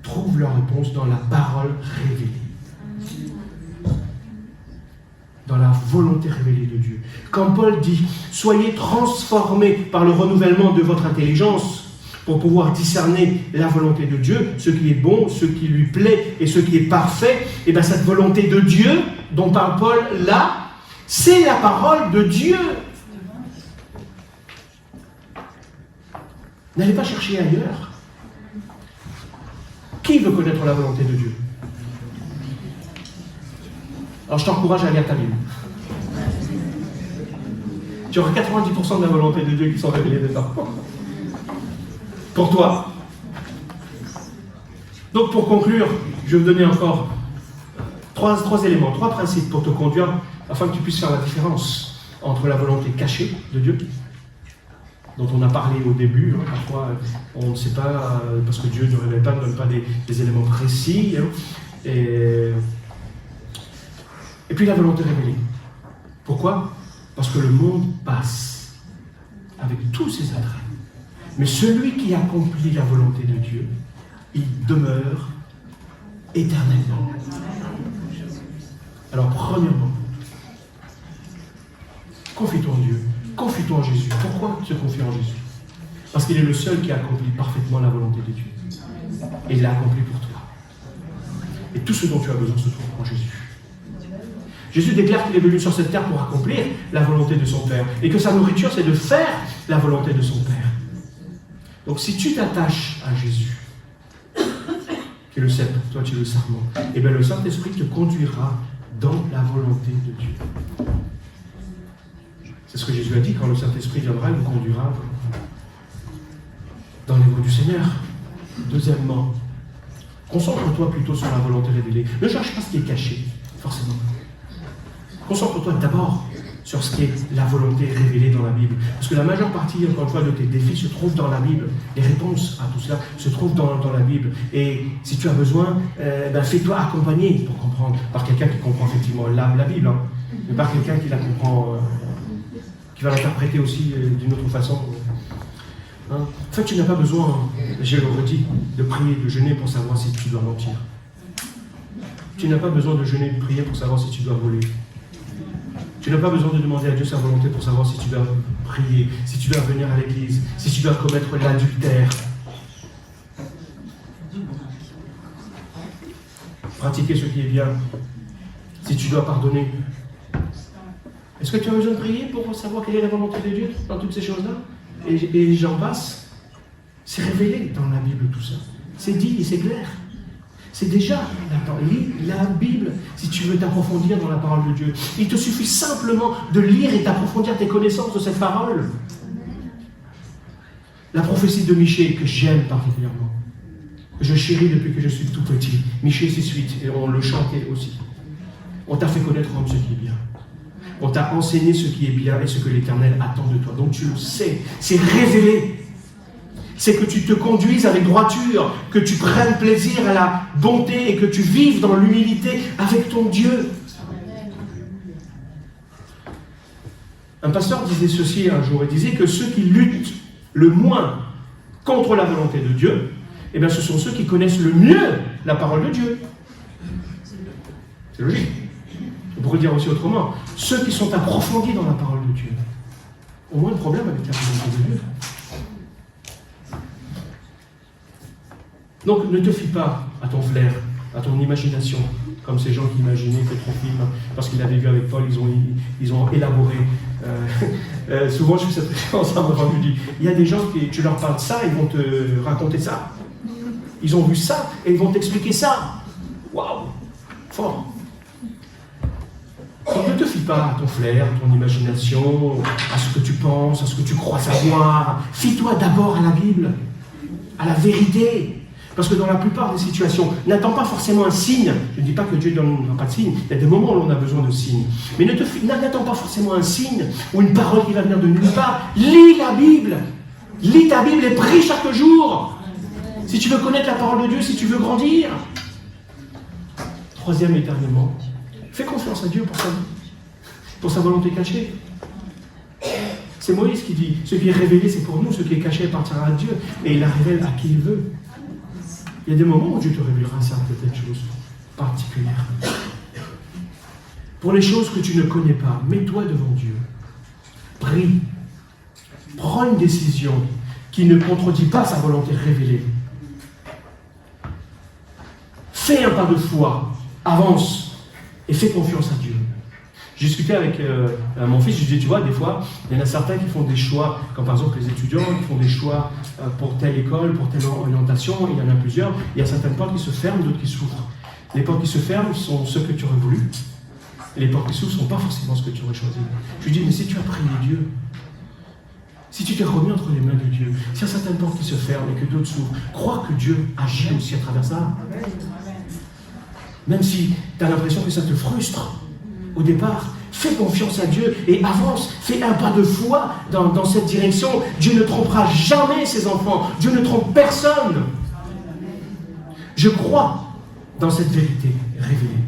trouvent leur réponse dans la parole révélée. Dans la volonté révélée de Dieu. Quand Paul dit « Soyez transformés par le renouvellement de votre intelligence » pour pouvoir discerner la volonté de Dieu, ce qui est bon, ce qui lui plaît et ce qui est parfait, et bien cette volonté de Dieu dont parle Paul là, c'est la parole de Dieu. N'allez pas chercher ailleurs. Qui veut connaître la volonté de Dieu? Alors je t'encourage à lire ta Bible. Tu auras 90% de la volonté de Dieu qui sont révélées dedans. Pour toi. Donc pour conclure, je vais vous donner encore trois éléments, 3 principes pour te conduire afin que tu puisses faire la différence entre la volonté cachée de Dieu, dont on a parlé au début, parfois on ne sait pas, parce que Dieu ne révèle pas, ne donne pas des éléments précis, et puis la volonté révélée. Pourquoi? Parce que le monde passe avec tous ses attraits. Mais celui qui accomplit la volonté de Dieu, il demeure éternellement. Alors, premièrement, confie-toi en Dieu, confie-toi en Jésus. Pourquoi te confier en Jésus? Parce qu'il est le seul qui accomplit parfaitement la volonté de Dieu. Et il l'a accompli pour toi. Et tout ce dont tu as besoin se trouve en Jésus. Jésus déclare qu'il est venu sur cette terre pour accomplir la volonté de son Père. Et que sa nourriture, c'est de faire la volonté de son Père. Donc si tu t'attaches à Jésus, qui est le sceptre, toi tu es le serment, et bien le Saint-Esprit te conduira dans la volonté de Dieu. C'est ce que Jésus a dit, quand le Saint-Esprit viendra, il nous conduira dans les voies du Seigneur. Deuxièmement, concentre-toi plutôt sur la volonté révélée. Ne cherche pas ce qui est caché, forcément. Concentre-toi d'abord sur ce qui est la volonté révélée dans la Bible. Parce que la majeure partie, encore une fois, de tes défis se trouve dans la Bible. Les réponses à tout cela se trouvent dans la Bible. Et si tu as besoin, fais-toi accompagner pour comprendre par quelqu'un qui comprend effectivement la Bible, mais par quelqu'un qui la comprend, qui va l'interpréter aussi d'une autre façon. En fait, tu n'as pas besoin, je le redis, de prier, de jeûner pour savoir si tu dois mentir. Tu n'as pas besoin de jeûner, de prier pour savoir si tu dois voler. Tu n'as pas besoin de demander à Dieu sa volonté pour savoir si tu dois prier, si tu dois venir à l'église, si tu dois commettre l'adultère. Pratiquer ce qui est bien, si tu dois pardonner. Est-ce que tu as besoin de prier pour savoir quelle est la volonté de Dieu dans toutes ces choses-là? Et j'en passe. C'est révélé dans la Bible tout ça. C'est dit et c'est clair. C'est déjà, lis la Bible si tu veux t'approfondir dans la parole de Dieu. Il te suffit simplement de lire et d'approfondir tes connaissances de cette parole. La prophétie de Michée, que j'aime particulièrement, que je chéris depuis que je suis tout petit. Michée 6:8, et on le chantait aussi. On t'a fait connaître homme ce qui est bien. On t'a enseigné ce qui est bien et ce que l'Éternel attend de toi. Donc tu le sais, c'est révélé. C'est que tu te conduises avec droiture, que tu prennes plaisir à la bonté et que tu vives dans l'humilité avec ton Dieu. Un pasteur disait ceci un jour, il disait que ceux qui luttent le moins contre la volonté de Dieu, eh bien ce sont ceux qui connaissent le mieux la parole de Dieu. C'est logique. On pourrait dire aussi autrement, ceux qui sont approfondis dans la parole de Dieu ont moins de problèmes avec la volonté de Dieu. Donc ne te fie pas à ton flair, à ton imagination, comme ces gens qui imaginaient que trop film, parce qu'ils avaient vu avec Paul, ils ont élaboré. Souvent je fais cette référence à mon enfant, je dis, il y a des gens qui, tu leur parles de ça, ils vont te raconter ça. Ils ont vu ça et ils vont t'expliquer ça. Waouh, fort. Donc ne te fie pas à ton flair, à ton imagination, à ce que tu penses, à ce que tu crois savoir. Fie-toi d'abord à la Bible, à la vérité. Parce que dans la plupart des situations, n'attends pas forcément un signe. Je ne dis pas que Dieu ne donne pas de signe. Il y a des moments où on a besoin de signes. Mais n'attends pas forcément un signe ou une parole qui va venir de nulle part. Lis la Bible. Lis ta Bible et prie chaque jour. Si tu veux connaître la parole de Dieu, si tu veux grandir. Troisième et dernièrement, fais confiance à Dieu pour sa volonté cachée. C'est Moïse qui dit, ce qui est révélé c'est pour nous, ce qui est caché appartiendra à Dieu. Et il la révèle à qui il veut. Il y a des moments où Dieu te révélera certaines choses particulières. Pour les choses que tu ne connais pas, mets-toi devant Dieu. Prie. Prends une décision qui ne contredit pas sa volonté révélée. Fais un pas de foi. Avance. Et fais confiance à Dieu. J'ai discuté avec mon fils, je lui disais, tu vois, des fois, il y en a certains qui font des choix, comme par exemple les étudiants, qui font des choix pour telle école, pour telle orientation, il y en a plusieurs. Il y a certaines portes qui se ferment, d'autres qui s'ouvrent. Les portes qui se ferment sont ceux que tu aurais voulu, et les portes qui s'ouvrent ne sont pas forcément ce que tu aurais choisi. Je lui dis, mais si tu as prié Dieu, si tu t'es remis entre les mains de Dieu, s'il y a certaines portes qui se ferment et que d'autres s'ouvrent, crois que Dieu agit aussi à travers ça. Même si tu as l'impression que ça te frustre au départ, fais confiance à Dieu et avance, fais un pas de foi dans cette direction. Dieu ne trompera jamais ses enfants, Dieu ne trompe personne. Je crois dans cette vérité révélée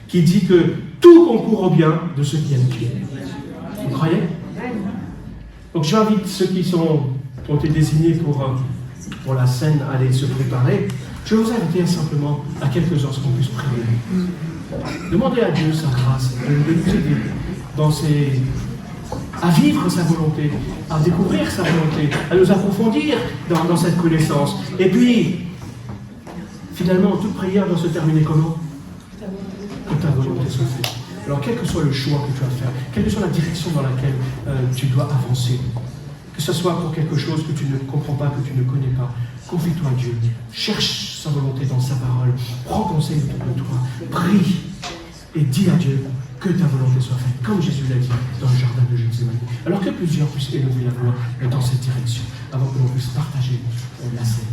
qui dit que tout concourt au bien de ceux qui aiment Dieu. Vous croyez? Donc j'invite ceux qui ont été désignés pour la scène à aller se préparer. Je vais vous inviter simplement à quelques heures ce qu'on puisse prier. Demandez à Dieu sa grâce, de nous aider à vivre sa volonté, à découvrir sa volonté, à nous approfondir dans cette connaissance. Et puis, finalement, toute prière doit se terminer comment? Que ta volonté soit faite. Alors, quel que soit le choix que tu vas faire, quelle que soit la direction dans laquelle tu dois avancer, que ce soit pour quelque chose que tu ne comprends pas, que tu ne connais pas, confie-toi à Dieu, cherche sa volonté dans sa parole, prends conseil autour de toi, prie et dis à Dieu que ta volonté soit faite, comme Jésus l'a dit dans le jardin de Gethsémani. Alors que plusieurs puissent élever la voix dans cette direction, avant que l'on puisse partager la scène.